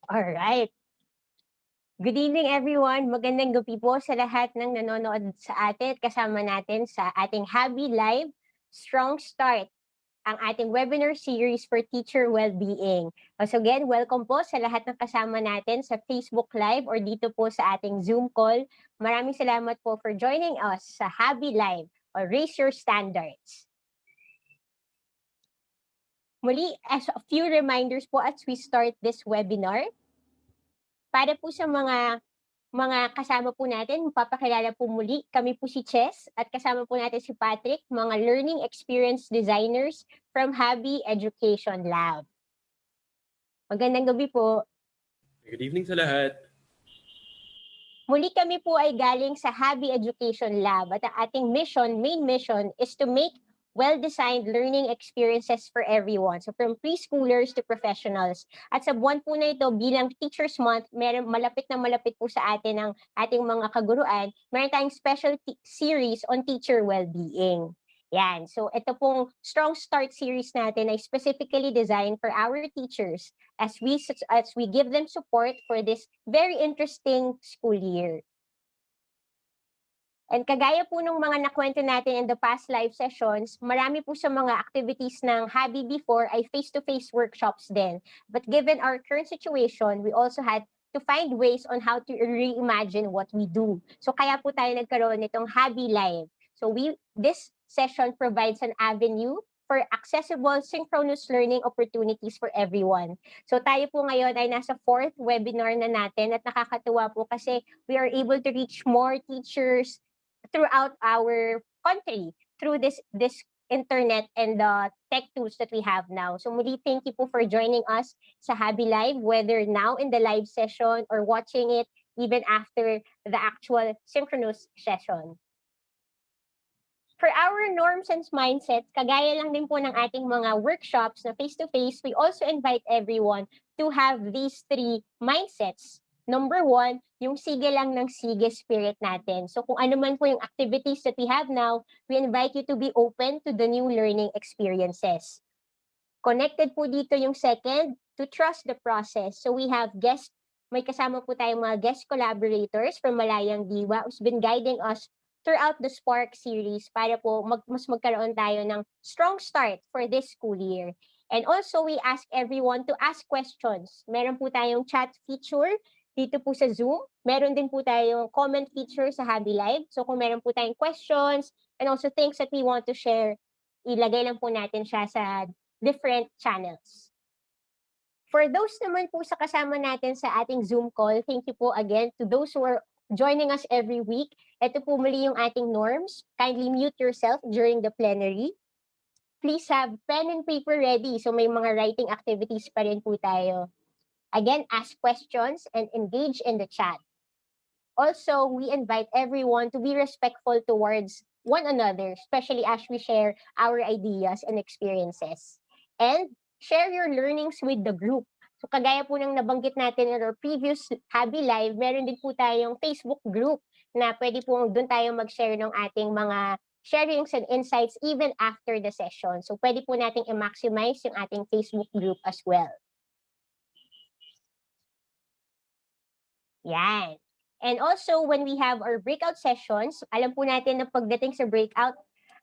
Alright. Good evening everyone. Magandang gabi po sa lahat ng nanonood sa atin. Kasama natin sa ating Happy Live Strong Start, ang ating webinar series for teacher well-being. So again, welcome po sa lahat ng kasama natin sa Facebook Live or dito po sa ating Zoom call. Maraming salamat po for joining us sa Happy Live or Raise Your Standards. Muli, as a few reminders po as we start this webinar, para po sa mga kasama po natin, papakilala po muli, kami po si Chess at kasama po natin si Patrick, mga Learning Experience Designers from Happy Education Lab. Magandang gabi po. Good evening sa lahat. Muli kami po ay galing sa Happy Education Lab at ang ating main mission is to make well-designed learning experiences for everyone. So from preschoolers to professionals. At sa buwan po na ito, bilang Teachers Month, malapit po sa atin ang ating mga kaguruan, meron tayong special series on teacher well-being. Yan. So ito pong Strong Start series natin ay specifically designed for our teachers as we give them support for this very interesting school year. And kagaya po nung mga nakwento natin in the past live sessions, marami po sa mga activities ng Habi before ay face-to-face workshops din. But given our current situation, we also had to find ways on how to reimagine what we do. So kaya po tayo nagkaroon nitong Habi Live. So this session provides an avenue for accessible synchronous learning opportunities for everyone. So tayo po ngayon ay nasa 4th webinar na natin at nakakatuwa po kasi we are able to reach more teachers throughout our country through this internet and the tech tools that we have now. So muli, thank you po for joining us sa Habi Live, whether now in the live session or watching it even after the actual synchronous session. For our norms and mindsets, kagaya lang din po ng ating mga workshops na face-to-face, we also invite everyone to have these 3 mindsets. Number 1, yung sige lang ng sige spirit natin. So kung ano man po yung activities that we have now, we invite you to be open to the new learning experiences. Connected po dito yung second, to trust the process. So we have may kasama po tayong mga guest collaborators from Malayang Diwa who's been guiding us throughout the Spark series para po mas magkaroon tayo ng strong start for this school year. And also, we ask everyone to ask questions. Meron po tayong chat feature dito po sa Zoom. Meron din po tayong comment feature sa Habi Live. So kung meron po tayong questions and also things that we want to share, ilagay lang po natin siya sa different channels. For those naman po sa kasama natin sa ating Zoom call, thank you po again to those who are joining us every week. Ito po muli yung ating norms. Kindly mute yourself during the plenary. Please have pen and paper ready. So may mga writing activities pa rin po tayo. Again, ask questions and engage in the chat. Also, we invite everyone to be respectful towards one another, especially as we share our ideas and experiences. And share your learnings with the group. So kagaya po ng nabanggit natin in our previous Habi Live, meron din po tayong Facebook group na pwede po doon tayo mag-share ng ating mga sharings and insights even after the session. So pwede po nating i-maximize yung ating Facebook group as well. Yan. And also, when we have our breakout sessions, alam po natin na pagdating sa breakout,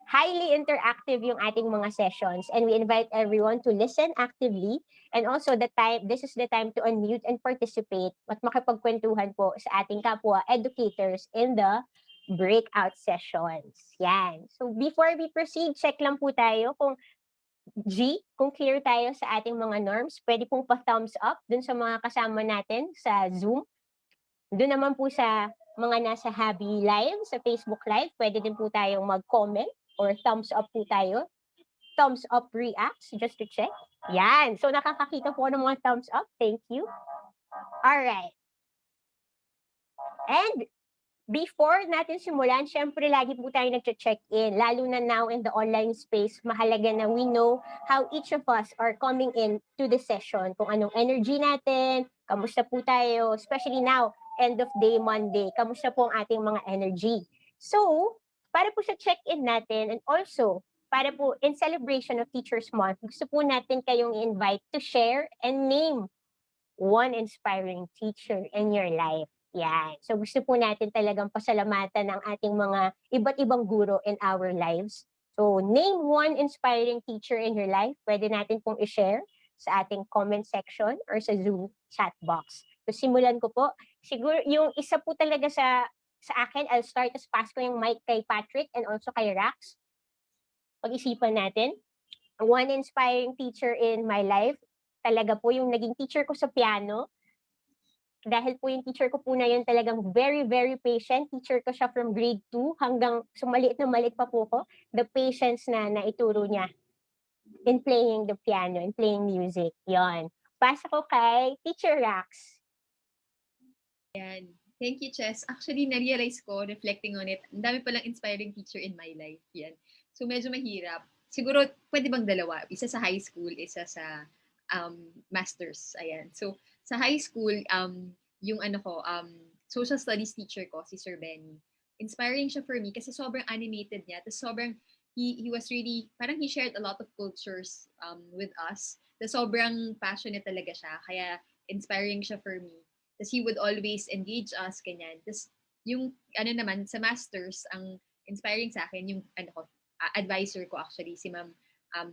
highly interactive yung ating mga sessions, and we invite everyone to listen actively, and also this is the time to unmute and participate at makipagkwentuhan po sa ating kapwa educators in the breakout sessions. Yan. So before we proceed, check lang po tayo kung kung clear tayo sa ating mga norms. Pwede pong pa-thumbs up dun sa mga kasama natin sa Zoom. Doon naman po sa mga nasa Habi Live, sa Facebook Live, pwede din po tayong mag-comment or thumbs up po tayo. Thumbs up reacts, just to check. Yan. So, nakakakita po ng mga thumbs up. Thank you. Alright. And before natin simulan, syempre lagi po tayo nag-check-in. Lalo na now in the online space, mahalaga na we know how each of us are coming in to the session. Kung anong energy natin, kamusta po tayo, especially now, end of day Monday, kamusta po ang ating mga energy. So, para po sa check-in natin and also para po in celebration of Teachers Month, gusto po natin kayong invite to share and name one inspiring teacher in your life. Yan. So gusto po natin talagang pasalamatan ang ating mga iba't ibang guro in our lives. So name one inspiring teacher in your life. Pwede natin pong i-share sa ating comment section or sa Zoom chat box. So simulan ko po. Siguro yung isa po talaga sa akin, I'll start as pass ko yung mic kay Patrick and also kay Rax. Pag-isipan natin. One inspiring teacher in my life, talaga po yung naging teacher ko sa piano. Dahil po yung teacher ko po na yun talagang very, very patient. Teacher ko siya from grade 2 hanggang maliit na maliit pa po ko. The patience na naituro niya in playing the piano, in playing music. Yon. Pasa ko kay Teacher Rax. Yan. Thank you, Chess. Actually, na-realize ko, reflecting on it, ang dami palang inspiring teacher in my life. Yan. So, medyo mahirap. Siguro, pwede bang dalawa? Isa sa high school, isa sa masters. Ayan. So, sa high school, yung social studies teacher ko, si Sir Benny. Inspiring siya for me kasi sobrang animated niya. Tapos sobrang, he was really, parang he shared a lot of cultures with us. Tapos sobrang passionate talaga siya. Kaya inspiring siya for me. Tapos he would always engage us, ganyan. Tapos yung, naman, sa masters, ang inspiring sa akin, yung, advisor ko actually, si Ma'am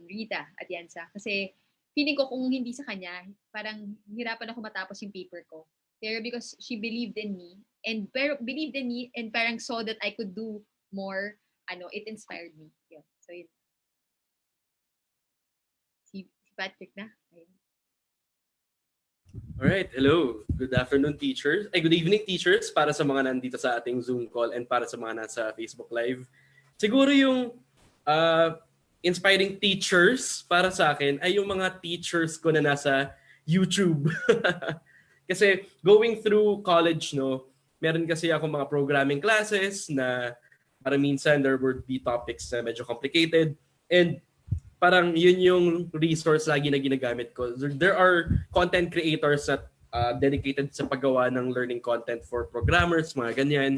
Rita Atienza. Kasi, feeling ko kung hindi sa kanya, parang hirapan ako matapos yung paper ko. Pero because she believed in me, and parang saw that I could do more, it inspired me. Yeah. So, yun. Si Patrick na. Ayun. Alright, hello. Good afternoon, teachers. Good evening, teachers, para sa mga nandito sa ating Zoom call and para sa mga nasa Facebook Live. Siguro yung inspiring teachers para sa akin ay yung mga teachers ko na nasa YouTube. Kasi going through college, no, meron kasi ako mga programming classes na para minsan there would be topics na medyo complicated. And parang yun yung resource lagi na ginagamit ko. There are content creators that dedicated sa paggawa ng learning content for programmers, mga ganyan.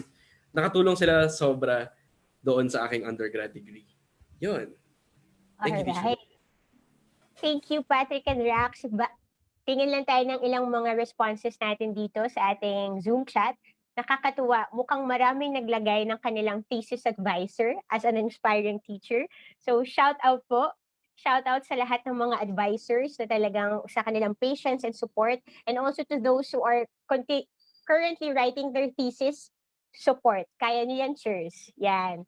Nakatulong sila sobra doon sa aking undergrad degree. Yun. Thank you, teacher. Thank you, Patrick and Rax. Tingin lang tayo ng ilang mga responses natin dito sa ating Zoom chat. Nakakatuwa, mukhang maraming naglagay ng kanilang thesis advisor as an inspiring teacher. So shout out po. Shout out sa lahat ng mga advisors na talagang sa kanilang patience and support, and also to those who are currently writing their thesis, support. Kaya niyo yan, cheers. Yan.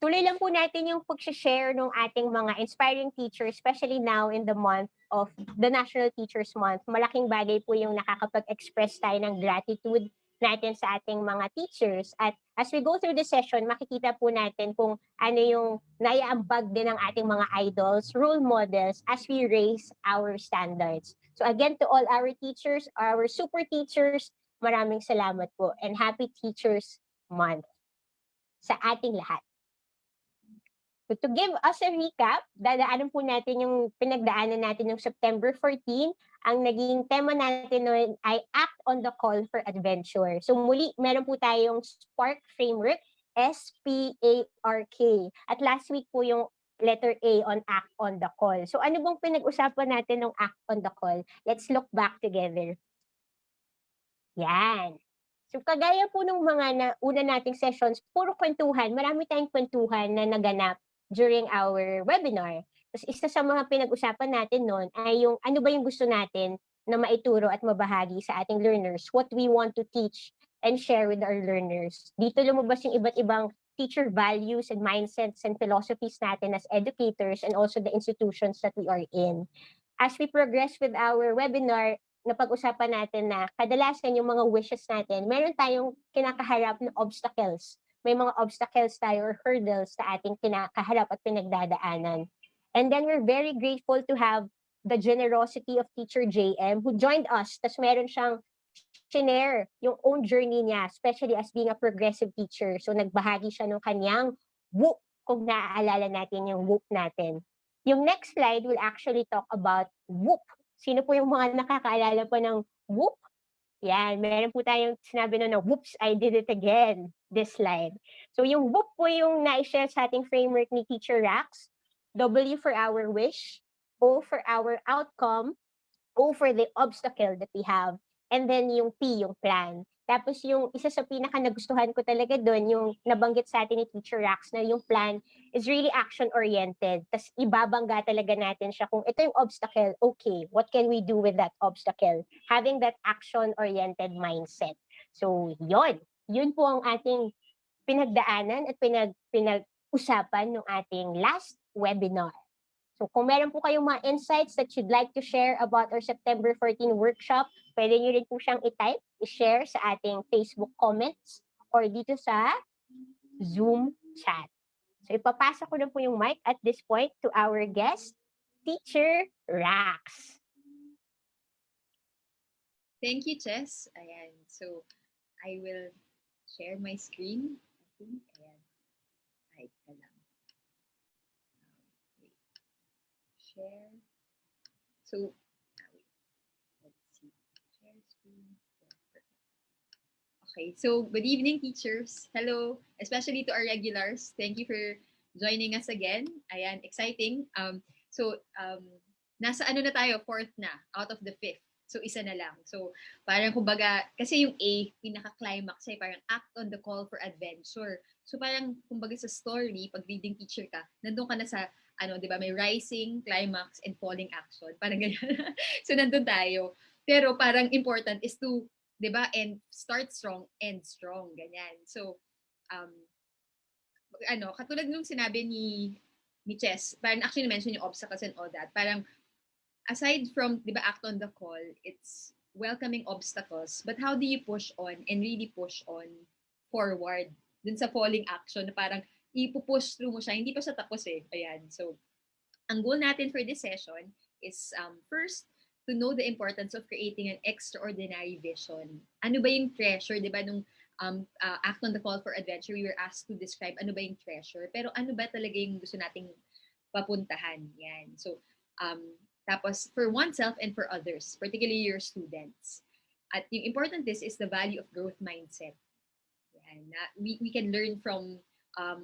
Tuloy lang po natin yung pag-share ng ating mga inspiring teachers, especially now in the month of the National Teachers Month. Malaking bagay po yung nakakapag-express tayo ng gratitude natin sa ating mga teachers. At as we go through the session, makikita po natin kung ano yung naiambag din ng ating mga idols, role models, as we raise our standards. So again, to all our teachers, our super teachers, maraming salamat po and happy Teachers Month sa ating lahat. So to give us a recap, dadaanan po natin yung pinagdaanan natin yung September 14. Ang naging tema natin noon ay Act on the Call for Adventure. So muli, meron po tayong SPARK framework, SPARK. At last week po yung letter A on Act on the Call. So ano bang pinag-usapan natin ng Act on the Call? Let's look back together. Yan. So kagaya po ng mga una nating sessions, puro kwentuhan. Marami tayong kwentuhan na naganap during our webinar. Tapos isa sa mga pinag-usapan natin noon ay yung ano ba yung gusto natin na maituro at mabahagi sa ating learners, what we want to teach and share with our learners. Dito lumabas yung iba't ibang teacher values and mindsets and philosophies natin as educators and also the institutions that we are in. As we progress with our webinar, napag-usapan natin na kadalasan yung mga wishes natin, meron tayong kinakaharap na obstacles. May mga obstacles tayo or hurdles sa ating kinakaharap at pinagdadaanan. And then we're very grateful to have the generosity of Teacher JM who joined us. Tapos meron siyang share yung own journey niya, especially as being a progressive teacher. So nagbahagi siya ng kanyang WOOP, kung naaalala natin yung WOOP natin. Yung next slide will actually talk about WOOP. Sino po yung mga nakakaalala po ng WOOP? Yan, meron po tayong sinabi na whoops, I did it again, this slide. So yung WOOP po yung na-share sa ating framework ni Teacher Rax. W for our wish, O for our outcome, over the obstacle that we have. And then yung P, yung plan. Tapos yung isa sa pinaka nagustuhan ko talaga doon, yung nabanggit sa atin ni Teacher Rax na yung plan is really action-oriented. Tapos ibabangga talaga natin siya kung ito yung obstacle, okay, what can we do with that obstacle? Having that action-oriented mindset. So yun po ang ating pinagdaanan at pinag-usapan ng ating last webinar. So kung meron po kayong mga insights that you'd like to share about our September 14 workshop, pwede nyo rin po siyang i-type, i-share sa ating Facebook comments or dito sa Zoom chat. So ipapasa ko na po yung mic at this point to our guest, Teacher Rax. Thank you, Chess. Ayan. So, I will share my screen. I think, ayan. Ay, ka lang. Wait. Share. So, wait. Let's see. Share screen. Okay. So, good evening, teachers. Hello. Especially to our regulars. Thank you for joining us again. Ayan, exciting. Nasa ano na tayo? Fourth na out of the fifth. So, isa na lang. So, parang kumbaga, kasi yung A, pinaka-climax ay parang act on the call for adventure. So, parang kumbaga sa story, pag reading teacher ka, nandun ka na sa, di ba, may rising, climax, and falling action. Parang ganyan. So, nandun tayo. Pero parang important is to, di ba, and start strong, end strong. Ganyan. So, katulad nung sinabi ni Chess, parang actually mention yung obstacles and all that. Parang, aside from, di ba, act on the call, it's welcoming obstacles, but how do you push on and really push on forward dun sa falling action na parang ipupush through mo siya, hindi pa siya tapos eh. Ayan. So, ang goal natin for this session is first, to know the importance of creating an extraordinary vision. Ano ba yung treasure, di ba, nung act on the call for adventure, we were asked to describe ano ba yung treasure, pero ano ba talaga yung gusto nating papuntahan. Yan. So, tapos, for oneself and for others, particularly your students. At yung important is the value of growth mindset. Yan. We can learn from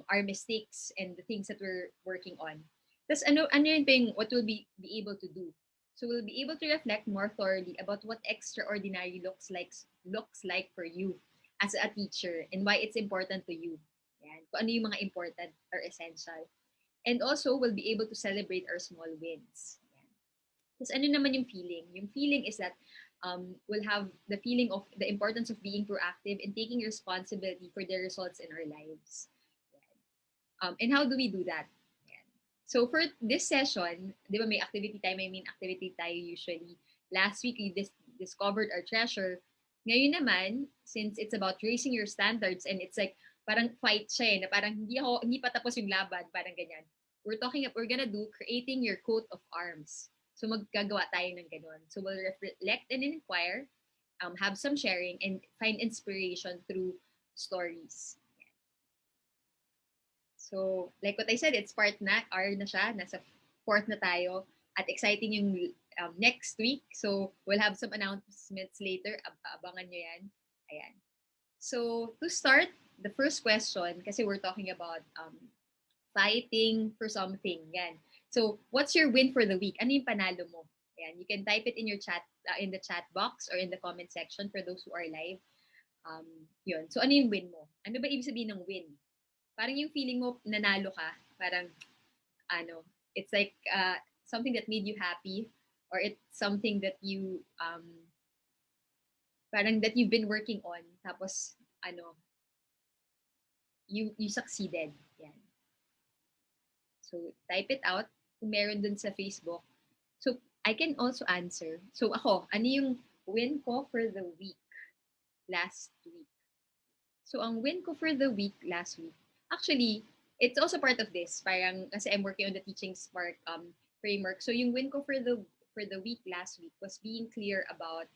our mistakes and the things that we're working on. Tapos, ano yung thing, what we'll be able to do? So, we'll be able to reflect more thoroughly about what extraordinary looks like for you as a teacher and why it's important to you. Yan. Kung ano yung mga important or essential. And also, we'll be able to celebrate our small wins. Tapos ano naman yung feeling? Yung feeling is that we'll have the feeling of the importance of being proactive and taking responsibility for the results in our lives. And how do we do that? So for this session, di ba may activity tayo, may main activity tayo usually. Last week, we discovered our treasure. Ngayon naman, since it's about raising your standards and it's like, parang fight siya na parang hindi pa tapos yung laban, parang ganyan. We're gonna do creating your coat of arms. So maggagawa tayo ng ganun. So we'll reflect and inquire, have some sharing, and find inspiration through stories. So like what I said, it's part na, R na siya, nasa fourth na tayo. At exciting yung next week. So we'll have some announcements later. Abangan nyo yan. Ayan. So to start, the first question, kasi we're talking about fighting for something. Yan. So, what's your win for the week? Ano yung panalo mo? Ayan, you can type it in your chat, in the chat box or in the comment section for those who are live. Yun. So, ano yung win mo? Ano ba ibig sabihin ng win? Parang yung feeling mo nanalo ka, parang, it's like something that made you happy or it's something that you, parang that you've been working on, tapos, you succeeded. Yan. So, type it out kung meron dun sa Facebook. So, I can also answer. So, ako, ano yung win ko for the week last week? So, ang win ko for the week last week, actually, it's also part of this. Parang, kasi I'm working on the Teaching Spark framework. So, yung win ko for the week last week was being clear about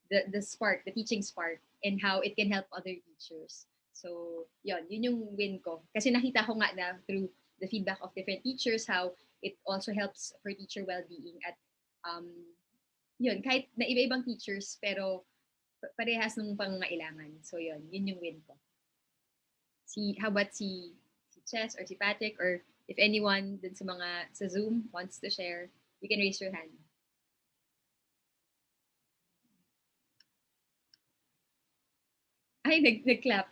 the spark, the teaching spark, and how it can help other teachers. So, yun yung win ko. Kasi nakita ko nga na through the feedback of different teachers, how it also helps for teacher well-being. At yun, kahit na iba-ibang teachers, pero parehas ng pangangailangan. So, yun yung win ko. How about si Chess or si Patrick, or if anyone dun sa mga sa Zoom wants to share, you can raise your hand. Ay, nag-clap.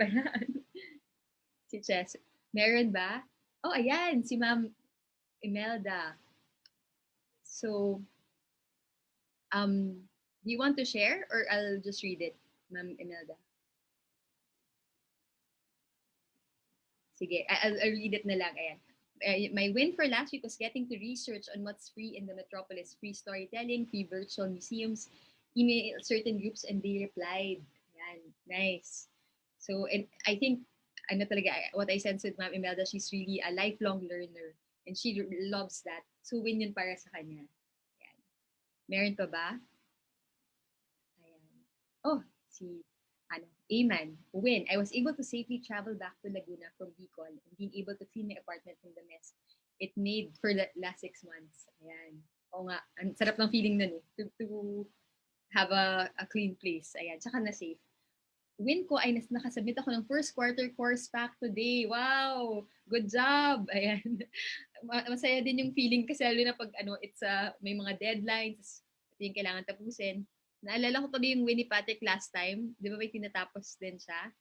Si Chess. Meron ba? Oh, ayan, si Ma'am Imelda. So, do you want to share or I'll just read it, Ma'am Imelda? Sige, I'll read it na lang. Ayan. My win for last week was getting to research on what's free in the metropolis. Free storytelling, free virtual museums, email certain groups, and they replied. Ayan, nice. So, and I think, ano talaga, what I sense with Ma'am Imelda, she's really a lifelong learner. And she loves that. So, win yun para sa kanya. Ayan. Meron pa ba? Ayan. Oh, si Amen. Win. I was able to safely travel back to Laguna from Bicol and being able to clean my apartment from the mess it made for the last 6 months. Ayan. Oo nga. Ang sarap ng feeling nun eh. To have a clean place. Ayan. Tsaka na safe. Win ko ay nakasubmit ako ng first quarter course pack today. Wow! Good job! Ayan. Masaya din yung feeling kasi lalo na pag may mga deadlines, ito yung kailangan tapusin. Naalala ko tuloy yung Winnie Patrick last time. Di ba may tinatapos din siya?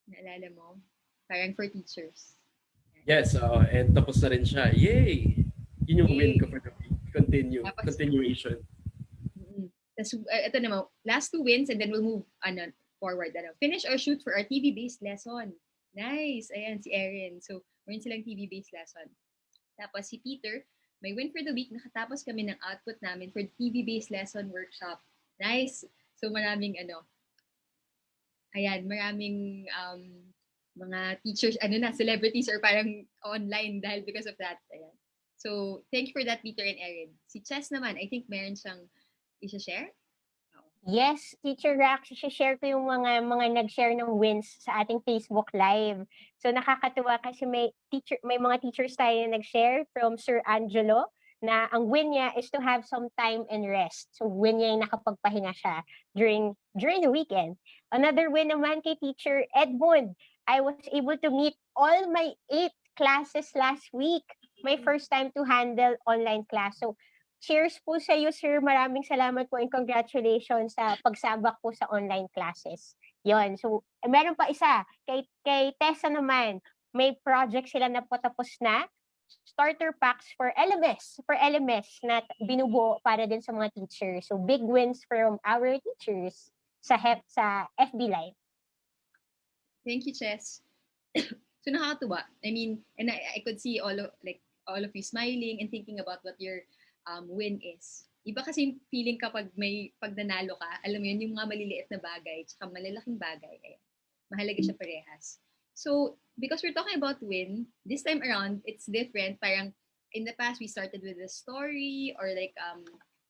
Naalala mo? Parang for teachers. Yes, and tapos na rin siya. Yay! Yun yung win Yay! ko for the week. Continuation. Tapos, ito naman, last 2 wins and then we'll move forward. Finish or shoot for our TV-based lesson. Nice! Ayan, si Erin. So, meron silang TV-based lesson. Tapos si Peter, may win for the week, nakatapos kami ng output namin for TV-based lesson workshop. Nice! So maraming maraming mga teachers, celebrities or parang online dahil because of that. Ayan. So thank you for that, Peter and Erin. Si Chess naman, I think meron siyang i-share. Yes, Teacher Rax, share ko yung mga nag-share ng wins sa ating Facebook Live. So nakakatuwa kasi may mga teachers tayo na nag-share from Sir Angelo na ang win niya is to have some time and rest. So win niya yung nakapagpahinga siya during the weekend. Another win naman kay Teacher Edmund. I was able to meet all my 8 classes last week. My first time to handle online class. So cheers po sa iyo, sir. Maraming salamat po and congratulations sa pagsabak po sa online classes. Yon. So, meron pa isa. Kay Tessa naman, may project sila na patapos na. Starter packs for LMS. Na binubuo para din sa mga teachers. So, big wins from our teachers sa FB Live. Thank you, Chess. So, nakakatuwa. I mean, and I could see all of you smiling and thinking about what your win is. Iba kasi yung feeling kapag pag nanalo ka, alam mo yun, yung mga maliliit na bagay, tsaka malalaking bagay, mahalaga siya parehas. So, because we're talking about win, this time around, it's different. Parang, in the past, we started with a story or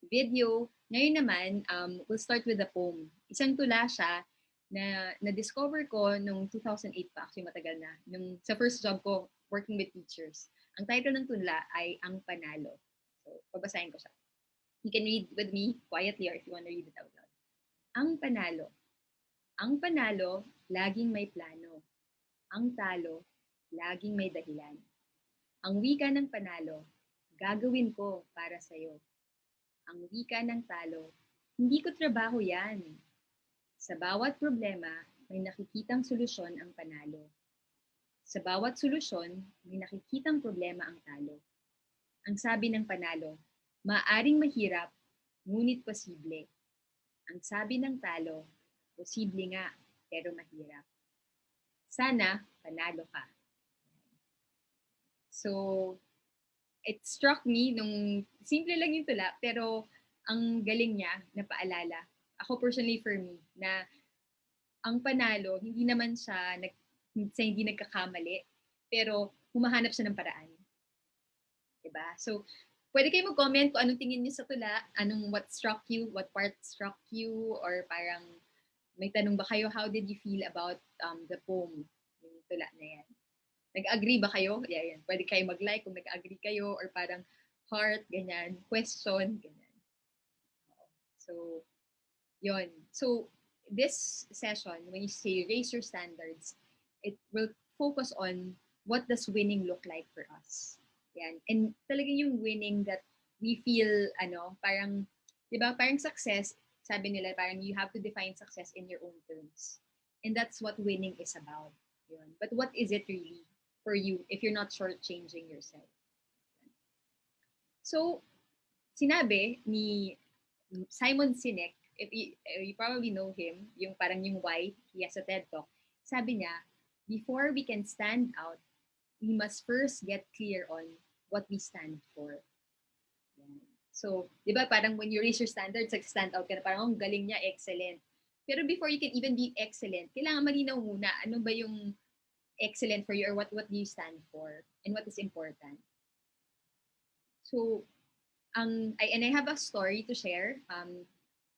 video. Ngayon naman, we'll start with a poem. Isang tula siya na na-discover ko nung 2008 pa, actually matagal na, sa first job ko, working with teachers. Ang title ng tula ay Ang Panalo. So, pabasahin ko siya. You can read with me quietly or if you want to read it out loud. Ang panalo. Ang panalo, laging may plano. Ang talo, laging may dahilan. Ang wika ng panalo, gagawin ko para sa'yo. Ang wika ng talo, hindi ko trabaho yan. Sa bawat problema, may nakikitang solusyon ang panalo. Sa bawat solusyon, may nakikitang problema ang talo. Ang sabi ng panalo, maaring mahirap, ngunit posible. Ang sabi ng talo, posible nga, pero mahirap. Sana, panalo ka. So, it struck me nung simple lang yung tula, pero ang galing niya na paalala. Ako personally for me, na ang panalo, hindi naman siya hindi nagkakamali, pero humahanap siya ng paraan. Diba? So, pwede kayo mag-comment kung anong tingin niyo sa tula, what struck you, what part struck you, or parang may tanong ba kayo, how did you feel about the poem, yung tula na yan? Nag-agree ba kayo? Yan. Pwede kayo mag-like kung nag-agree kayo, or parang heart, ganyan, question, ganyan. So, yon. So, this session, when you say raise your standards, it will focus on what does winning look like for us. Yan. And talagang yung winning that we feel, parang, di ba, parang success, sabi nila parang you have to define success in your own terms. And that's what winning is about. Yun. But what is it really for you if you're not shortchanging yourself? So, sinabi ni Simon Sinek, if you probably know him, yung parang yung why, he has a TED Talk. Sabi niya, before we can stand out, we must first get clear on what we stand for. Yan. So, di ba parang when you raise your standards, like stand out ka na, parang ang galing niya, excellent. Pero before you can even be excellent, kailangan malinaw muna, ano ba yung excellent for you or what do you stand for and what is important. So, and I have a story to share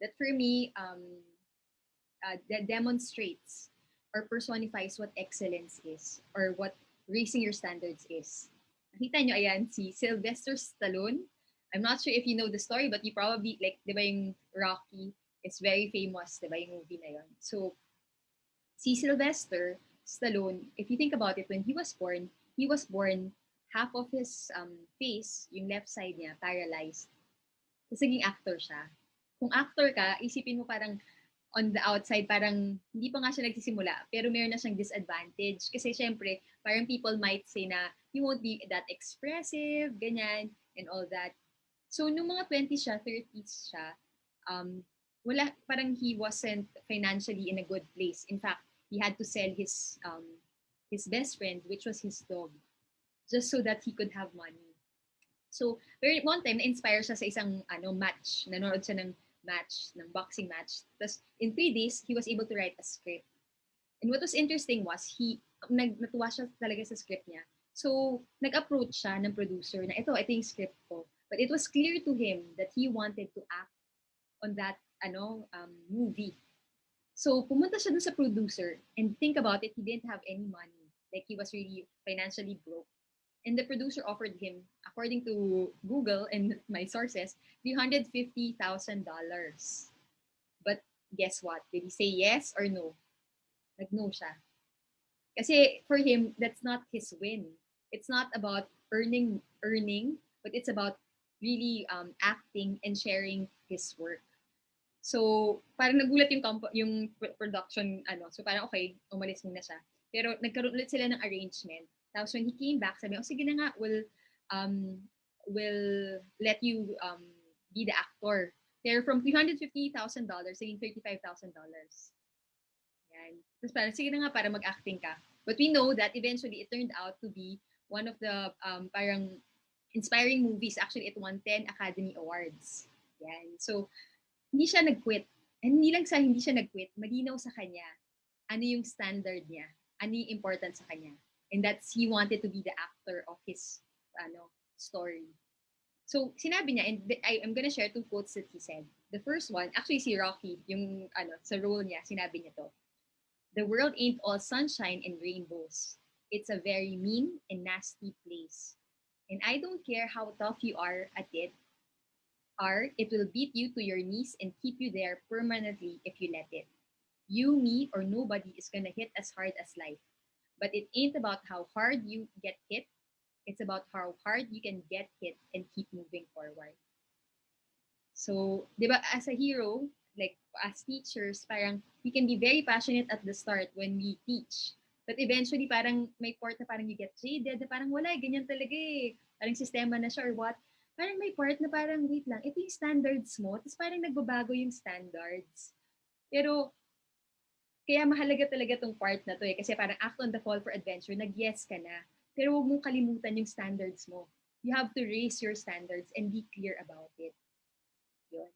that for me that demonstrates or personifies what excellence is or what raising your standards is. Nakita nyo, ayan, si Sylvester Stallone. I'm not sure if you know the story, but you probably, like, di ba yung Rocky is very famous, di ba yung movie na yun? So, si Sylvester Stallone, if you think about it, when he was born half of his face, yung left side niya, paralyzed. Tapos naging actor siya. Kung actor ka, isipin mo parang on the outside, parang hindi pa nga siya nagsisimula, pero meron na siyang disadvantage. Kasi syempre, parang people might say na you won't be that expressive, ganyan, and all that. So, nung mga 20s siya, 30s siya, wala, parang he wasn't financially in a good place. In fact, he had to sell his best friend, which was his dog, just so that he could have money. So, pero one time, na-inspire siya sa isang match. Nanonood siya ng boxing match. Tapos, in 3 days, he was able to write a script. And what was interesting was, natuwa siya talaga sa script niya. So, nag-approach siya ng producer na, ito yung script ko. But it was clear to him that he wanted to act on that movie. So, pumunta siya dun sa producer, and think about it, he didn't have any money. Like, he was really financially broke. And the producer offered him, according to Google and my sources, $350,000. But guess what? Did he say yes or no? Nag-no siya. Kasi for him, that's not his win. It's not about earning, but it's about really acting and sharing his work. So, parang nagulat yung production, So, parang okay, umalis muna siya. Pero nagkaroon ulit sila ng arrangement. Tapos when he came back, sabi niya, sige na nga, we'll let you be the actor. Pero from $350,000, saying $35,000. Yan. Tapos parang, sige na nga, para mag-acting ka. But we know that eventually it turned out to be one of the parang inspiring movies. Actually, it won 10 Academy Awards. Yan. So, hindi siya nag-quit. And hindi lang hindi siya nag-quit, malinaw sa kanya ano yung standard niya, ano yung important sa kanya. And that's, he wanted to be the actor of his story. So, sinabi niya, and I'm gonna share 2 quotes that he said. The first one, actually si Rocky, yung sa role niya, sinabi niya to, "The world ain't all sunshine and rainbows. It's a very mean and nasty place. And I don't care how tough you are at it, it will beat you to your knees and keep you there permanently if you let it. You, me, or nobody is gonna hit as hard as life. But it ain't about how hard you get hit. It's about how hard you can get hit and keep moving forward." So, di ba, as a hero, like as teachers, parang we can be very passionate at the start when we teach. But eventually, parang may part na parang you get jaded, na parang wala, ganyan talaga eh. Parang sistema na siya or what. Parang may part na parang, wait lang, ito yung standards mo, tapos parang nagbabago yung standards. Pero, kaya mahalaga talaga tong part na to eh. Kasi parang act on the call for adventure, nag-yes ka na. Pero huwag mong kalimutan yung standards mo. You have to raise your standards and be clear about it. Yun.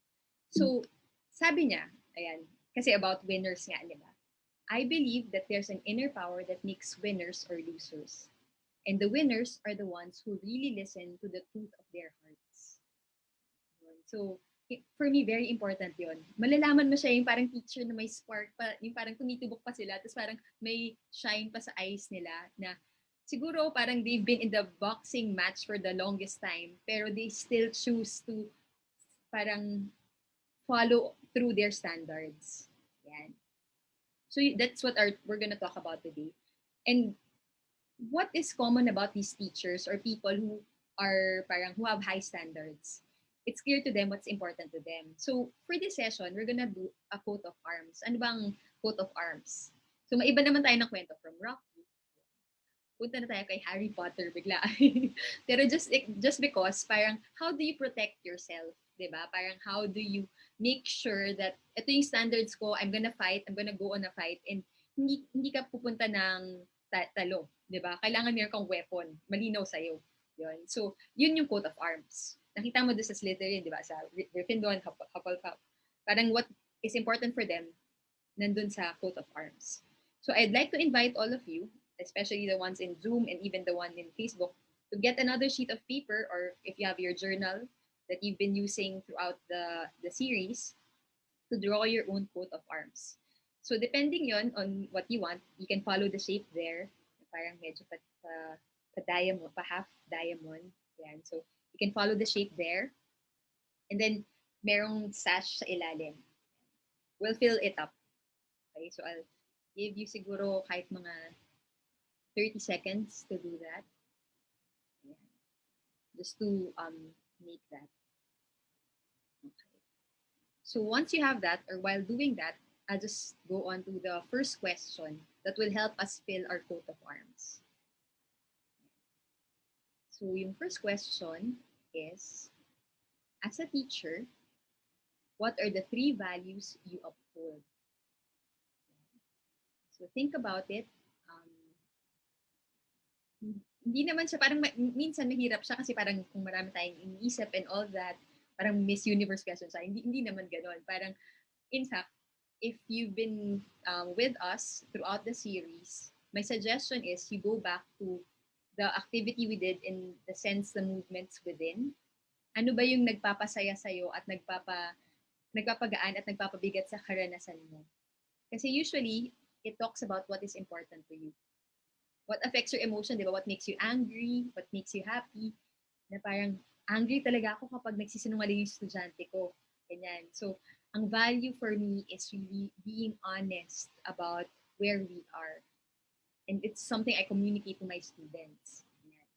So, sabi niya, ayan, kasi about winners nga, di ba? I believe that there's an inner power that makes winners or losers. And the winners are the ones who really listen to the truth of their hearts. Yun. So, for me, very important yun. Malalaman mo siya yung parang teacher na may spark pa, yung parang tumitubok pa sila, tapos parang may shine pa sa eyes nila na siguro parang they've been in the boxing match for the longest time, pero they still choose to parang follow through their standards. Yan. So that's what we're gonna talk about today. And what is common about these teachers or people who are parang who have high standards? it's clear to them what's important to them. So for this session, we're gonna do a coat of arms. Ano bang coat of arms? So maiba naman tayo ng kwento from Rocky. Punta na tayo kay Harry Potter bigla. Pero just because parang how do you protect yourself, 'di ba? Parang how do you make sure that ito yung standards ko, I'm gonna fight, I'm gonna go on a fight, and hindi ka pupunta ng talo, 'di ba? Kailangan meron kang weapon, malinaw sa iyo. 'Yun. So, yun yung coat of arms. Nakita mo doon sa Slytherin, 'di ba? Sa Gryffindor, Hufflepuff. Parang what is important for them nandun sa coat of arms. So I'd like to invite all of you, especially the ones in Zoom and even the one in Facebook, to get another sheet of paper, or if you have your journal that you've been using throughout the series, to draw your own coat of arms. So depending yon on what you want, you can follow the shape there. Parang medyo pa diamond, pa half diamond. Yan. So you can follow the shape there. And then merong sash sa ilalim. We'll fill it up. Okay, so I'll give you siguro kahit mga 30 seconds to do that. Ayan. Just to make that. Okay. So once you have that, or while doing that, I'll just go on to the first question that will help us fill our coat of arms. So yung first question is, as a teacher, what are the 3 values you uphold? So think about it. Hindi naman siya, parang minsan mahirap siya kasi parang kung marami tayong iniisip and all that, parang Miss Universe question siya. Hindi naman gano'n. Parang, in fact, if you've been with us throughout the series, my suggestion is you go back to the activity we did in the sense, the movements within. Ano ba yung nagpapasaya sa'yo at nagpapagaan at nagpapabigat sa karanasan mo? Kasi usually, it talks about what is important to you. What affects your emotion, di ba? What makes you angry, what makes you happy. Na parang, angry talaga ako kapag nagsisinungaling yung estudyante ko. Ganyan. So, ang value for me is really being honest about where we are. And it's something I communicate to my students. Ganyan.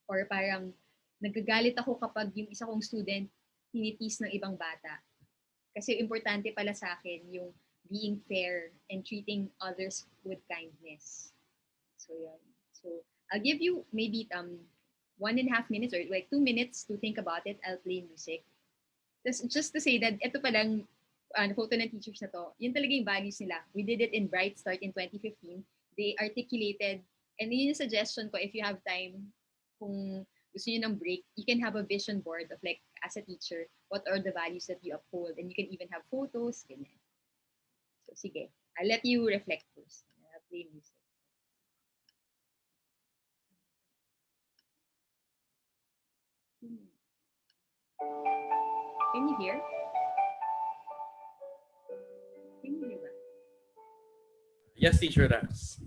Or parang, nagagalit ako kapag yung isa kong student tinitis ng ibang bata. Kasi importante pala sa akin yung being fair and treating others with kindness. So, yeah. So, I'll give you maybe 1.5 minutes or like 2 minutes to think about it. I'll play music. Just to say that ito palang photo ng teachers na to, yun talaga yung values nila. We did it in Bright Start in 2015. They articulated, and yun yung suggestion ko, if you have time, kung gusto nyo ng break, you can have a vision board of like, as a teacher, what are the values that you uphold? And you can even have photos, ganyan. So, sige. I'll let you reflect first. I'll play music. Can you hear? Can you hear that? Yes, Teacher Ras.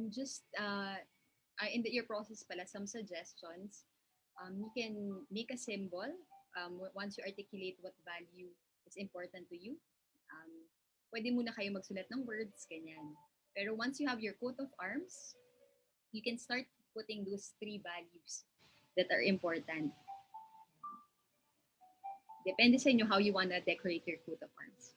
Just in the year process pala, some suggestions. You can make a symbol once you articulate what value is important to you. Pwede muna kayo magsulat ng words, ganyan. Pero once you have your coat of arms, you can start putting those 3 values that are important. Depende sa inyo how you wanna decorate your coat of arms.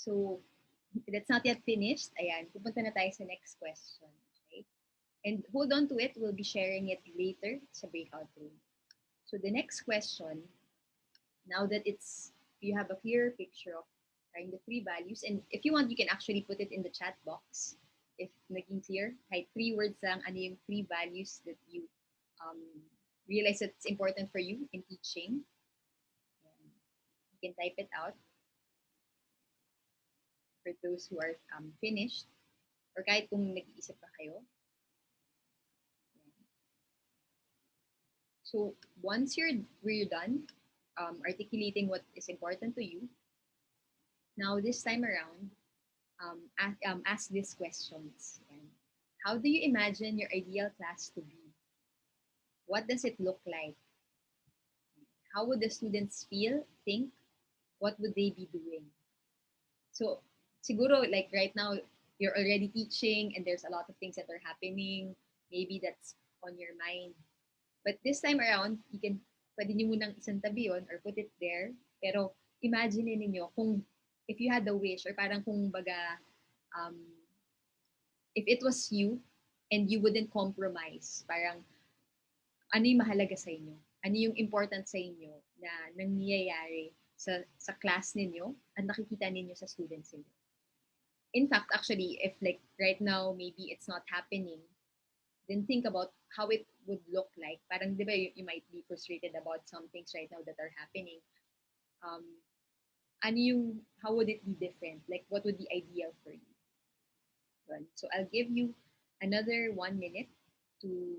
So, that's not yet finished. Ayan, pupunta na tayo sa next question. Okay? And hold on to it. We'll be sharing it later sa breakout room. So the next question, now that you have a clear picture of the 3 values, and if you want, you can actually put it in the chat box. If naging clear, kahit 3 words lang, ano yung 3 values that you realize that it's important for you in teaching. You can type it out for those who are finished, or kahit kung nag-iisip pa kayo. So once we're done articulating what is important to you, now this time around, ask these questions. How do you imagine your ideal class to be? What does it look like? How would the students feel, think? What would they be doing? So siguro like right now, you're already teaching and there's a lot of things that are happening. Maybe that's on your mind. But this time around, pwede nyo munang isantabi yun or put it there. Pero imagine ninyo kung if you had the wish or parang kung baga, if it was you and you wouldn't compromise, parang ano yung mahalaga sa inyo? Ano yung important sa inyo na nangyayari sa class ninyo at nakikita ninyo sa students ninyo? In fact, actually, if like right now, maybe it's not happening, then think about how it would look like. Parang, di ba, you might be frustrated about some things right now that are happening. How would it be different? Like, what would be ideal for you? So I'll give you another 1 minute to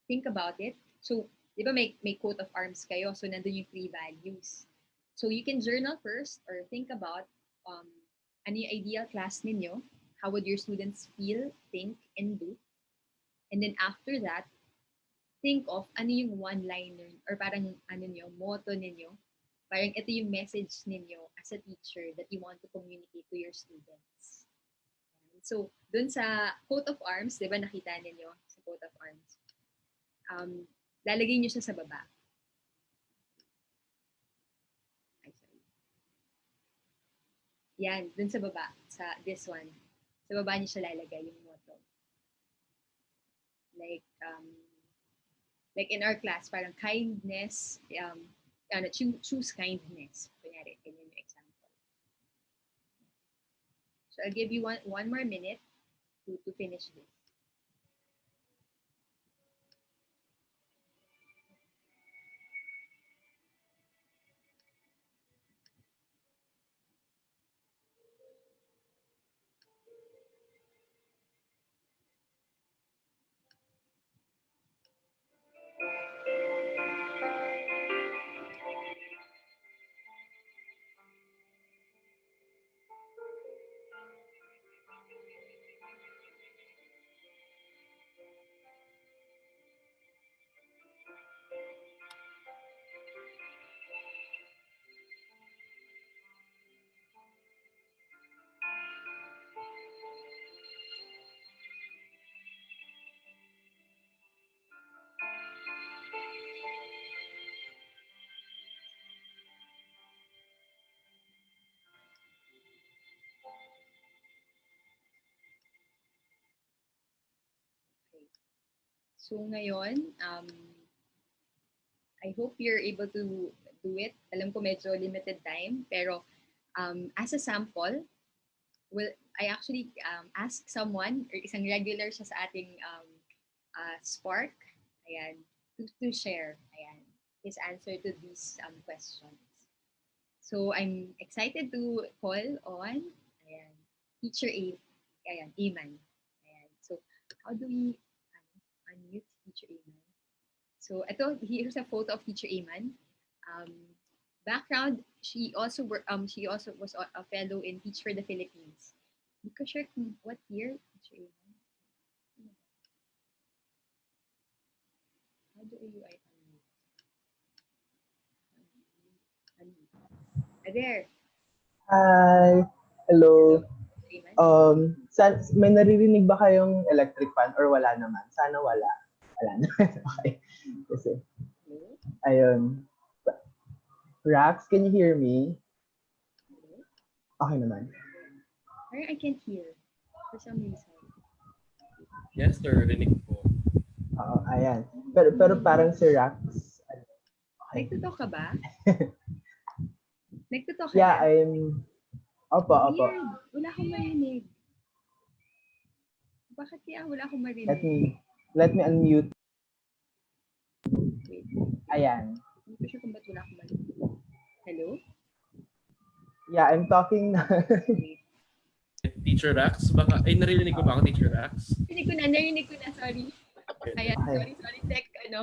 think about it. So, di ba may coat of arms kayo? So, nandun yung 3 values. So, you can journal first or think about ano yung ideal class ninyo? How would your students feel, think, and do? And then after that, think of ano yung one-liner or parang ano nyo, motto ninyo. Parang ito yung message ninyo as a teacher that you want to communicate to your students. So, dun sa coat of arms, di ba nakita ninyo sa coat of arms? Lalagay nyo siya sa baba. Yan, dun sa baba, sa this one. Sa baba nyo siya lalagay yung motto. Like in our class, parang kindness, choose kindness. Kunyari, ganyan yung example. So I'll give you one more minute to finish this. So ngayon, I hope you're able to do it. Alam ko medyo limited time, pero as a sample, I actually ask someone, or isang regular siya sa ating Spark, ayan, to share his answer to these questions. So I'm excited to call on Teacher Iman. So how do we unmute Teacher Iman? So here's a photo of Teacher Iman. Background, she also was a fellow in Teach for the Philippines. Hindi ko sure what year Teacher Iman. How do you unmute? There. Hi. Hello. May naririnig ba kayong electric fan or wala naman? Sana wala. Wala naman. Okay. Kasi, ayun. Rax, can you hear me? Okay naman. Parang I can't hear for some reason. Yes, sir. Rinig po. Oo, ayan. Pero parang si Rax, ano, okay. Nagtutok ka ba? Nagtutok ka Yeah, na? opo. Weird. Wala akong marinig. Bakit kaya wala akong marinig? Let me unmute. Wait. Ayan. Hindi ko sure kung ba't wala akong marinig. Hello? Yeah, I'm talking na. Wait. Teacher Rax, baka, ay narinig ko ba ako, Teacher Rax? Narinig ko na, sorry. Ayan, Okay. sorry, tech, ano.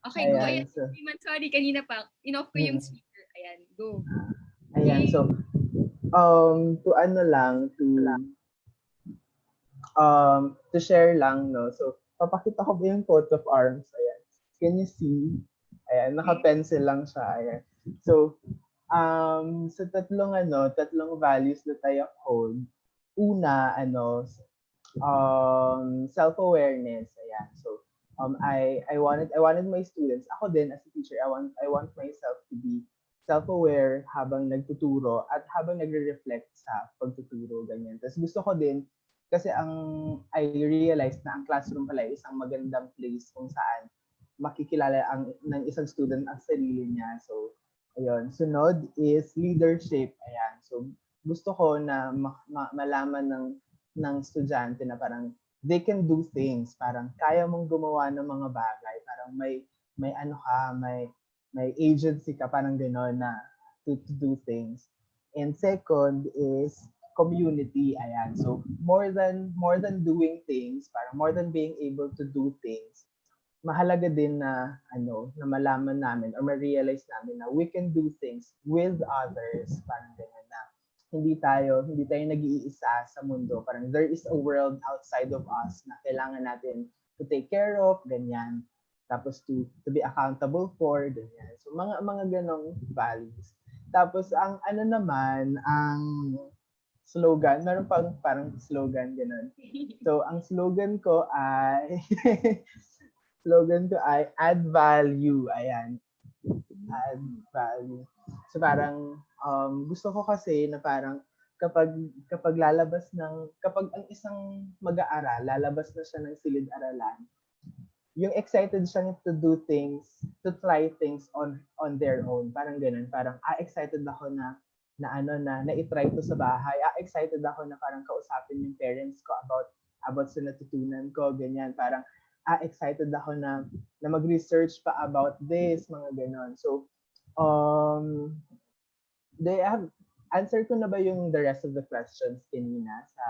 Okay, go, Ayan, ayan. so, Sorry, kanina pa, in-off ko yung speaker. Ayan, go. ayan, so, to ano lang, to share lang, no? So, papakita ko ba yung coat of arms? Ayan. Can you see? Ayan, naka-pencil lang siya. Ayan. So, sa tatlong values na tayo hold, una, self-awareness. Ayan. So, I wanted my students, ako din as a teacher, I want myself to be self-aware habang nagtuturo at habang nagre-reflect sa pagtuturo, ganyan. Tapos gusto ko din, kasi I realized na ang classroom pala ay isang magandang place kung saan makikilala ng isang student ang sarili niya. So, ayun. Sunod is leadership. Ayan. So, gusto ko na malaman ng estudyante na parang they can do things. Parang kaya mong gumawa ng mga bagay. Parang may ano ka, may agency ka, parang gano'n na to do things. And second is community. Ayan. So, more than doing things, parang more than being able to do things, mahalaga din na na malaman namin or ma-realize namin na we can do things with others, parang ganyan na hindi tayo nag-iisa sa mundo, parang there is a world outside of us na kailangan natin to take care of, ganyan, tapos to be accountable for, ganyan. So mga ganong values. Tapos ang ang slogan, meron pang parang slogan ganun. So ang slogan ko ay add value. Ayan. Add value. So parang gusto ko kasi na parang kapag kapag ang isang mag-aaral, lalabas na siya ng silid-aralan, yung excited siya to do things, to try things on their own. Parang ganun. Parang excited ako na i-try to sa bahay. Excited ako na parang kausapin yung parents ko about sa natutunan ko, ganyan. Parang excited ako na mag-research pa about this, mga ganon. So, they have answer ko na ba yung the rest of the questions kanina sa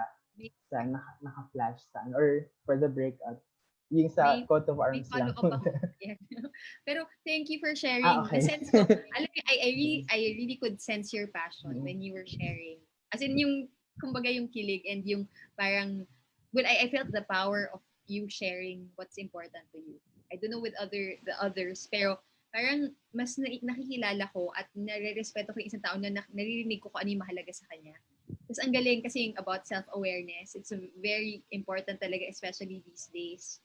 naka-flash or for the breakout? Yung sa coat of arms lang. Yeah. Pero thank you for sharing. Okay. Sense ko, alam mo, I really could sense your passion when you were sharing. As in yung, kumbaga yung kilig and yung parang, well, I felt the power of you sharing what's important to you. I don't know with the others, pero parang mas nakikilala ko at nare-respeto ko yung isang tao na naririnig ko kung ano yung mahalaga sa kanya. Tapos ang galing kasi yung about self-awareness, it's very important talaga, especially these days.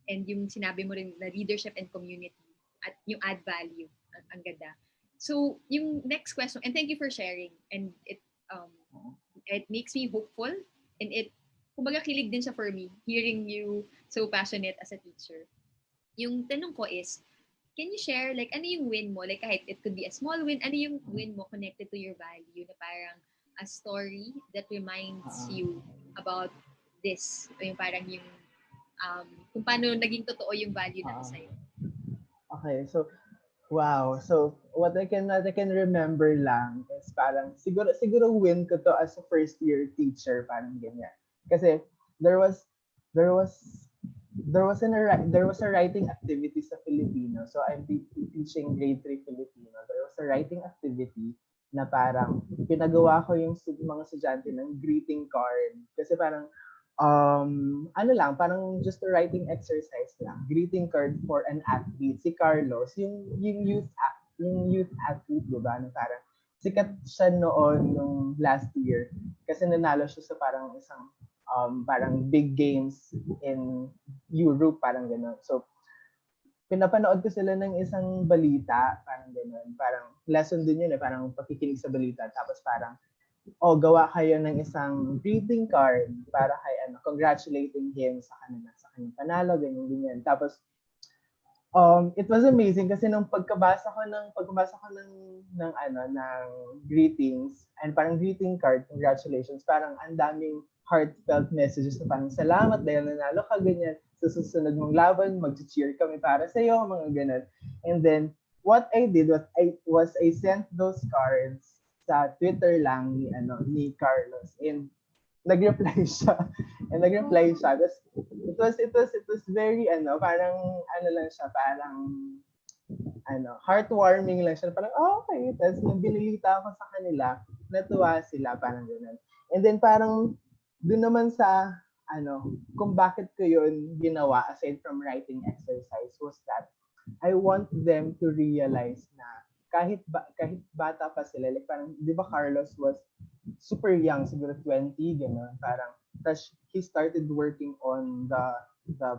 And yung sinabi mo rin na leadership and community at yung add value, ang ganda. So yung next question, and thank you for sharing, and it makes me hopeful, and it kumbaga kilig din siya for me hearing you so passionate as a teacher. Yung tanong ko is, can you share like ano yung win mo, like kahit it could be a small win, ano yung win mo connected to your value, na parang a story that reminds you about this, o yung parang yung kung paano naging totoo yung value na sa'yo. Okay, so wow. So what I can remember lang is parang siguro win ko to as a first year teacher, parang ganyan. Kasi there was a writing activity sa Filipino. So I'm teaching grade 3 Filipino. There was a writing activity na parang pinagawa ko yung mga estudyante ng greeting card. Kasi parang parang just a writing exercise lang. Greeting card for an athlete. Si Carlos, yung youth athlete, diba? Na parang sikat siya noon nung last year kasi nanalo siya sa parang isang parang big games in Europe, parang gano'n. So, pinapanood ko sila ng isang balita, parang gano'n. Parang lesson din yun parang pakikinig sa balita. Tapos parang gawa kayo ng isang greeting card para kay congratulating him sa kanyang panalo, ganyan. Tapos, it was amazing kasi nung pagkabasa ko ng greetings and parang greeting card, congratulations, parang ang daming heartfelt messages na parang salamat dahil nanalo ka, ganyan. Sa susunod mong laban, mag-cheer kami para sa iyo, mga ganun. And then, what I did was I sent those cards sa Twitter lang ni Carlos, and nag-reply siya. And nag-reply siya. Tapos it was very parang lang siya, parang heartwarming lang siya. Parang, okay. Tapos nung binilita ako sa kanila, natuwa sila, parang gano'n. And then parang, dun naman sa, kung bakit ko yun ginawa, aside from writing exercise, was that I want them to realize na kahit bata pa sila, like parang, di ba Carlos was super young, siguro 20, gano'n. Parang, tas he started working on the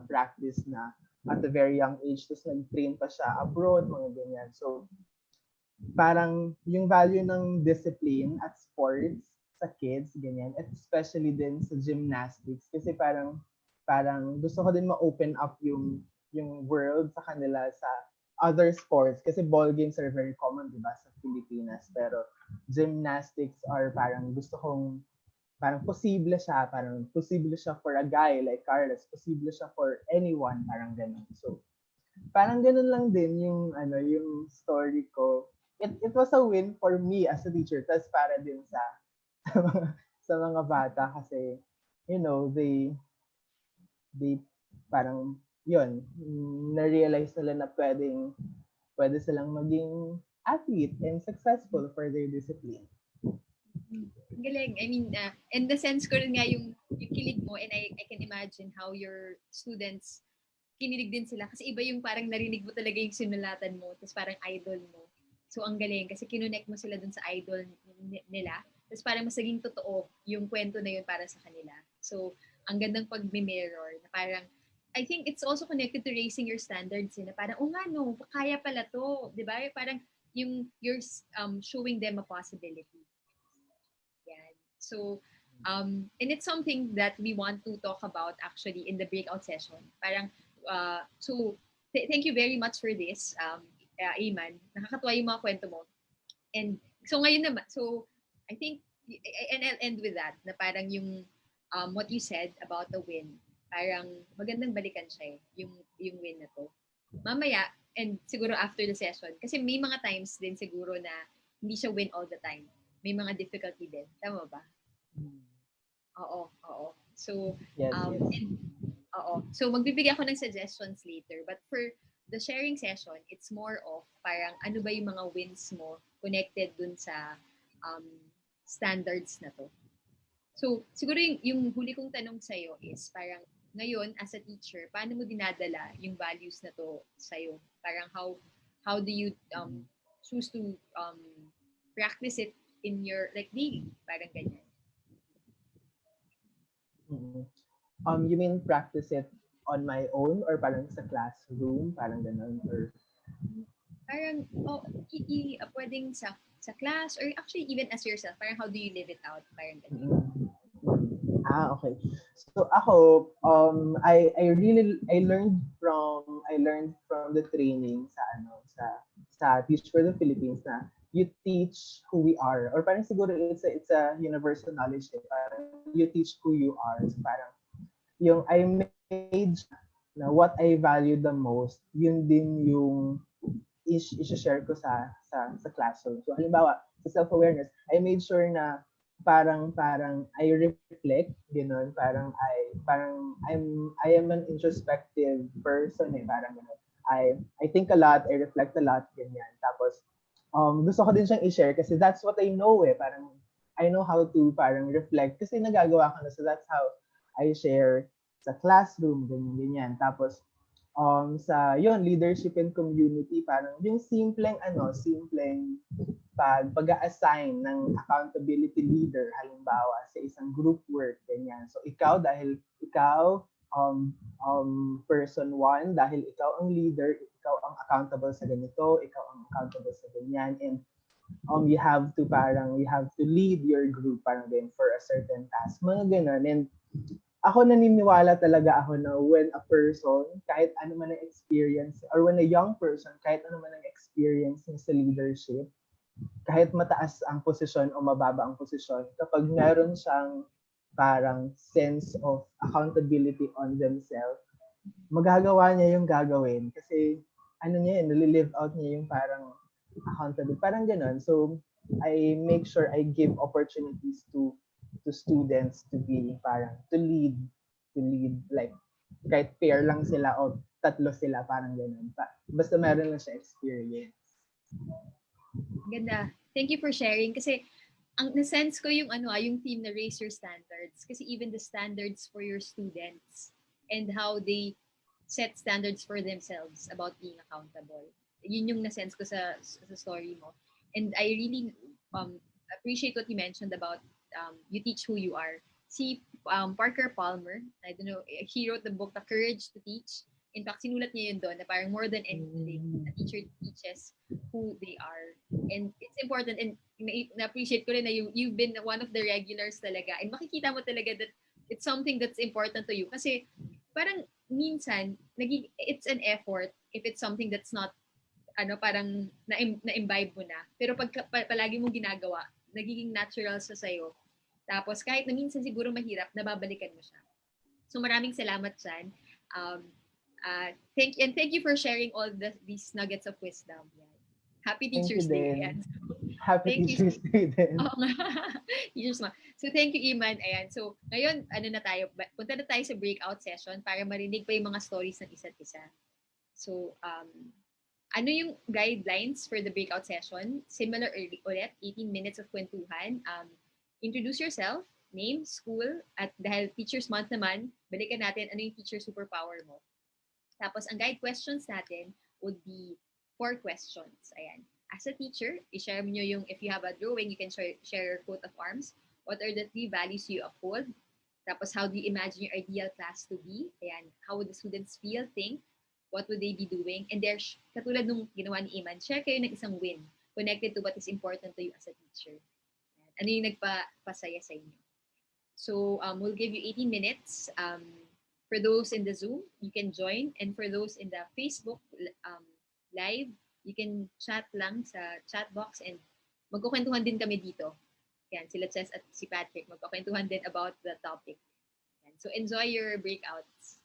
practice na at a very young age, tapos nag-train pa siya abroad, mga ganyan. So, parang yung value ng discipline at sports sa kids, ganyan, at especially din sa gymnastics, kasi parang gusto ko din ma-open up yung world sa kanila sa other sports, kasi ball games are very common, di ba, sa Pilipinas, pero gymnastics are parang gusto kong parang posible siya for a guy like Carlos, posible siya for anyone, parang ganun. So, parang ganun lang din yung story ko. It was a win for me as a teacher, tas para din sa sa mga bata kasi, they parang, yun, na-realize nila na pwede silang maging athlete and successful for their discipline. Ang galing. I mean, and the sense ko rin nga yung kilig mo, and I can imagine how your students kinilig din sila kasi iba yung parang narinig mo talaga yung sinulatan mo, tapos parang idol mo. So ang galing kasi kinonect mo sila dun sa idol nila, tapos parang mas naging totoo yung kwento na yun para sa kanila. So ang gandang pag-mirror na parang I think it's also connected to raising your standards na parang no, kaya pala to, 'di ba? Parang you're showing them a possibility. Yan. So and it's something that we want to talk about actually in the breakout session. Parang so thank you very much for this, Iman. Nakakatuwa yung mga kwento mo. And so ngayon naman, so I think, and I'll end with that, na parang yung what you said about the win, parang magandang balikan siya yung win na to. Mamaya, and siguro after the session, kasi may mga times din siguro na hindi siya win all the time. May mga difficulty din. Tama ba? Oo. So, yes. And so magbibigay ako ng suggestions later, but for the sharing session, it's more of parang ano ba yung mga wins mo connected dun sa standards na to. So siguro yung huli kong tanong sa'yo is parang ngayon as a teacher, paano mo dinadala yung values na to sa'yo? Parang how do you choose to practice it in your like daily? Parang ganyan. Mm-hmm. You mean practice it on my own or parang sa classroom, parang ganun, or parang pwedeng sa class or actually even as yourself, parang how do you live it out, parang ganun. Okay. So ako, I learned from the training sa Teach for the Philippines na you teach who we are, or parang siguro it's a universal knowledge, parang you teach who you are. So parang yung I made na what I value the most, yun din yung i-share ko sa classroom. So halimbawa, sa self-awareness, I made sure na parang I reflect, gano'n, I am an introspective person, parang gano'n. I think a lot, I reflect a lot, ganyan. Tapos gusto ko din siyang i-share kasi that's what I know, parang I know how to parang reflect kasi nagagawa ko na, so that's how I share sa classroom, ganyan. Tapos, sa leadership and community, parang yung simpleng pag-a-assign ng accountability leader, halimbawa, sa isang group work, ganyan. So, ikaw, person 1, dahil ikaw ang leader, ikaw ang accountable sa ganito, ikaw ang accountable sa ganyan, and you have to lead your group parang ganun for a certain task. Mga ganun. And ako naniniwala talaga ako na when a person, kahit ano man ang experience, or when a young person, kahit ano man ang experience niya sa leadership, kahit mataas ang posisyon o mababa ang posisyon, kapag meron siyang parang sense of accountability on themselves, magagawa niya yung gagawin. Kasi ano niya yun, nalilive out niya yung parang accountability. Parang ganun. So, I make sure I give opportunities to students to be parang to lead like kahit pair lang sila o tatlo sila parang ganun. Basta meron lang siya experience. Ganda. Thank you for sharing kasi ang na-sense ko yung yung theme na raise your standards kasi even the standards for your students and how they set standards for themselves about being accountable. Yun yung na-sense ko sa story mo. And I really appreciate what you mentioned about you teach who you are. Si Parker Palmer, I don't know, he wrote the book The Courage to Teach. In fact, sinulat niya yun doon na parang more than anything, a teacher teaches who they are. And it's important, and na-appreciate ko rin na you've been one of the regulars talaga. And makikita mo talaga that it's something that's important to you. Kasi parang minsan, it's an effort if it's something that's not, parang na-imbibe mo na. Pero pag palagi mong ginagawa, nagiging natural sa sayo. Tapos kahit na minsan siguro mahirap, nababalikan mo siya. So maraming salamat dyan. Thank you for sharing all these nuggets of wisdom. Yan. Happy Teacher's Day. Ayan. Happy Teacher's Day din. Oo nga. Teachers mo. So thank you, Iman. Ayan. So ngayon, punta na tayo sa breakout session para marinig pa yung mga stories ng isa't isa. So, ano yung guidelines for the breakout session? Similar ulit, 18 minutes of kwentuhan. Introduce yourself, name, school, at dahil Teacher's Month naman, balikan natin ano yung teacher superpower mo. Tapos, ang guide questions natin would be 4 questions. Ayan. As a teacher, i-share nyo yung, if you have a drawing, you can share your coat of arms. What are the 3 values you uphold? Tapos, how do you imagine your ideal class to be? Ayan. How would the students feel, think? What would they be doing? And there's, katulad nung ginawa ni Iman, share kayo ng isang win connected to what is important to you as a teacher. Ayan. Ano yung nagpasaya sa inyo? So, we'll give you 18 minutes. For those in the Zoom, you can join. And for those in the Facebook live, you can chat lang sa chat box and magkukwentuhan din kami dito. Yan, sila Chess at si Patrick, magkukwentuhan din about the topic. Yan. So enjoy your breakouts.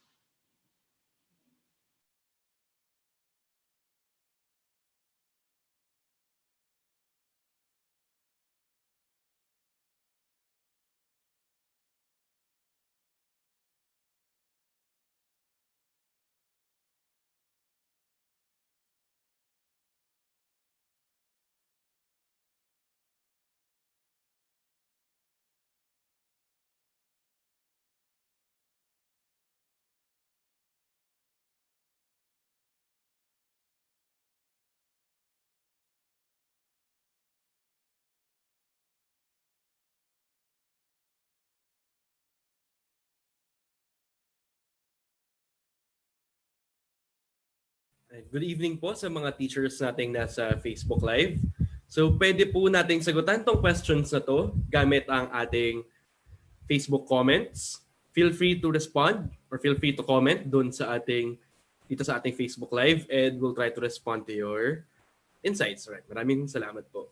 Good evening po sa mga teachers nating nasa Facebook Live. So pwede po nating sagutan tong questions na to gamit ang ating Facebook comments. Feel free to respond or feel free to comment dito sa ating Facebook Live and we'll try to respond to your insights. Right. Maraming salamat po.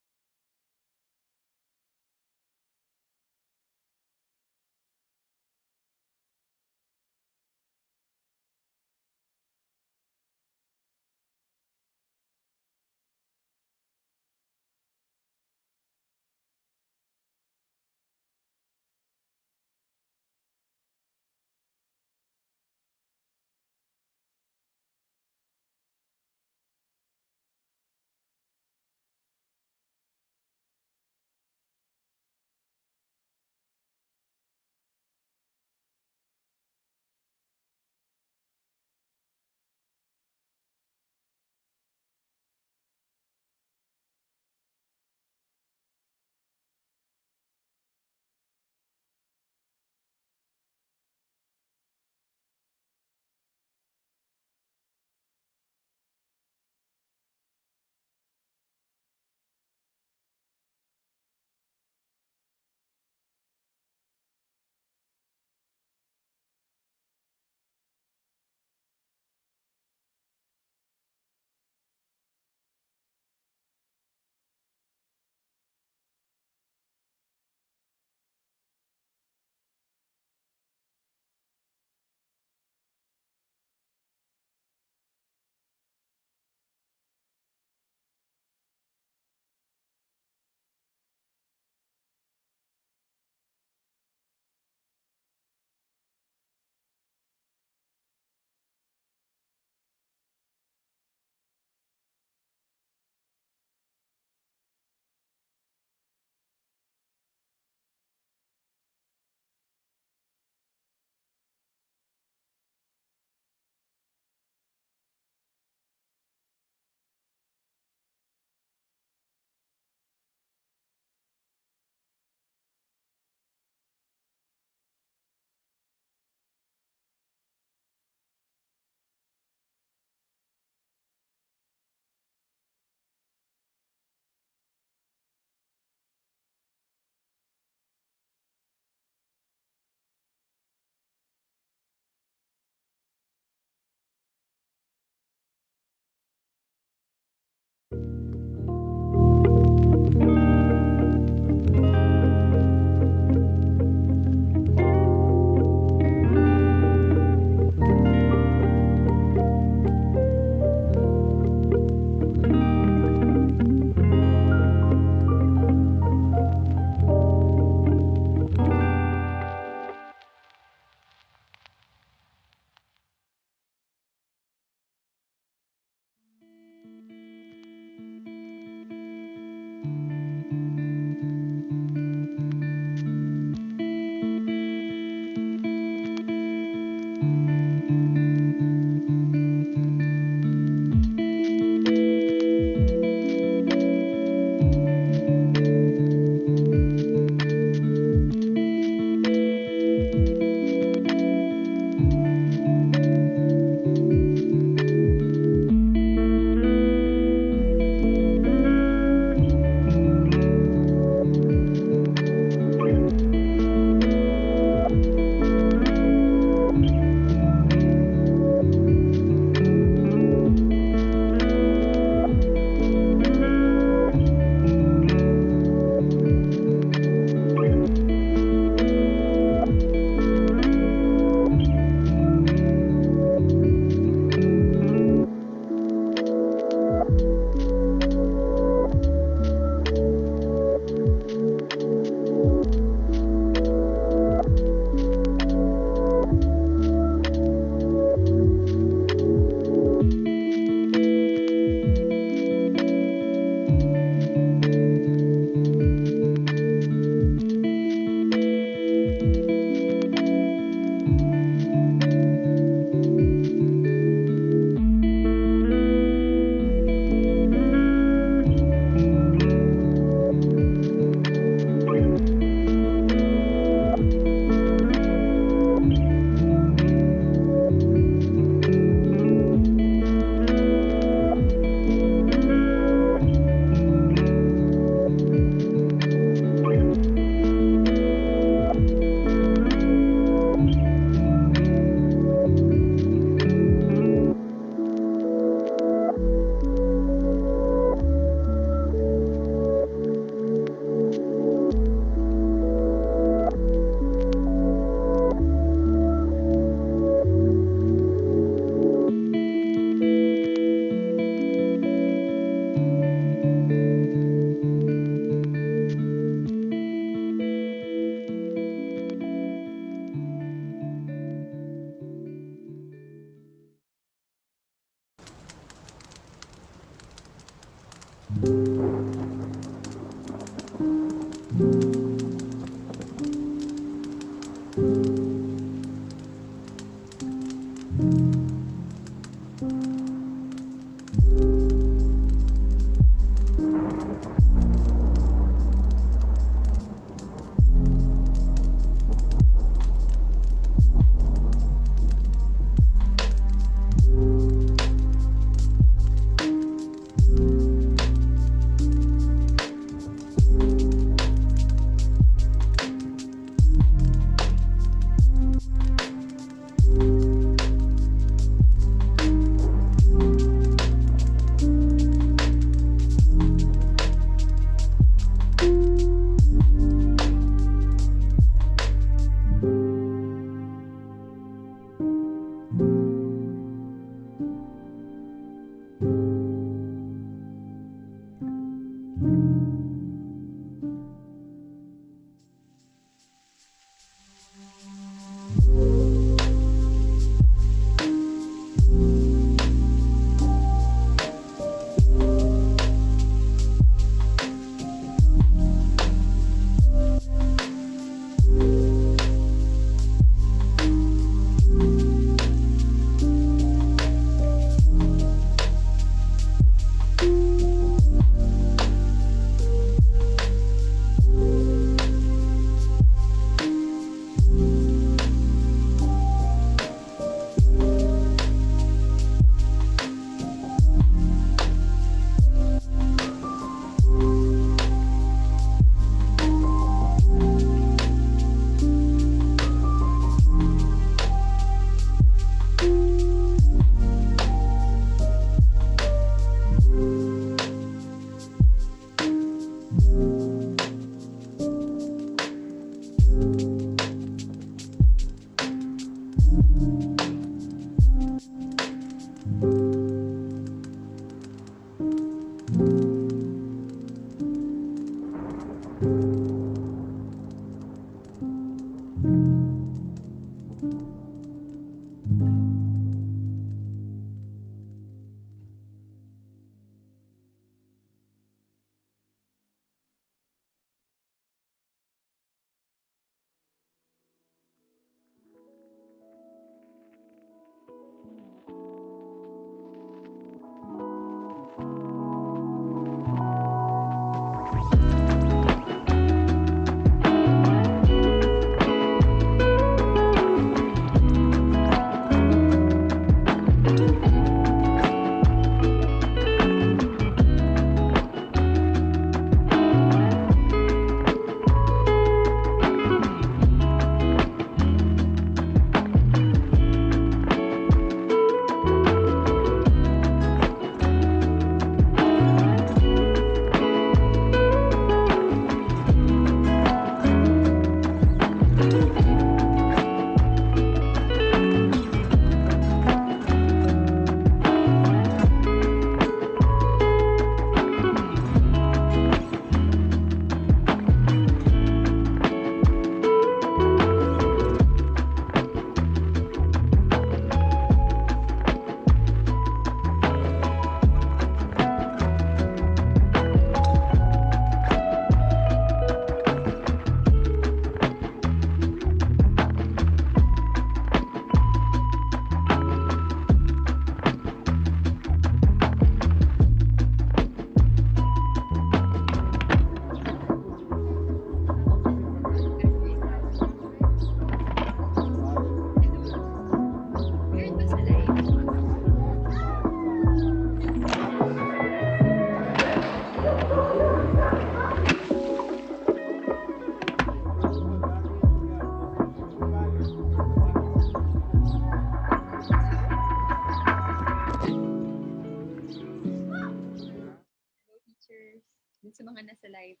Dun sa mga nasa live.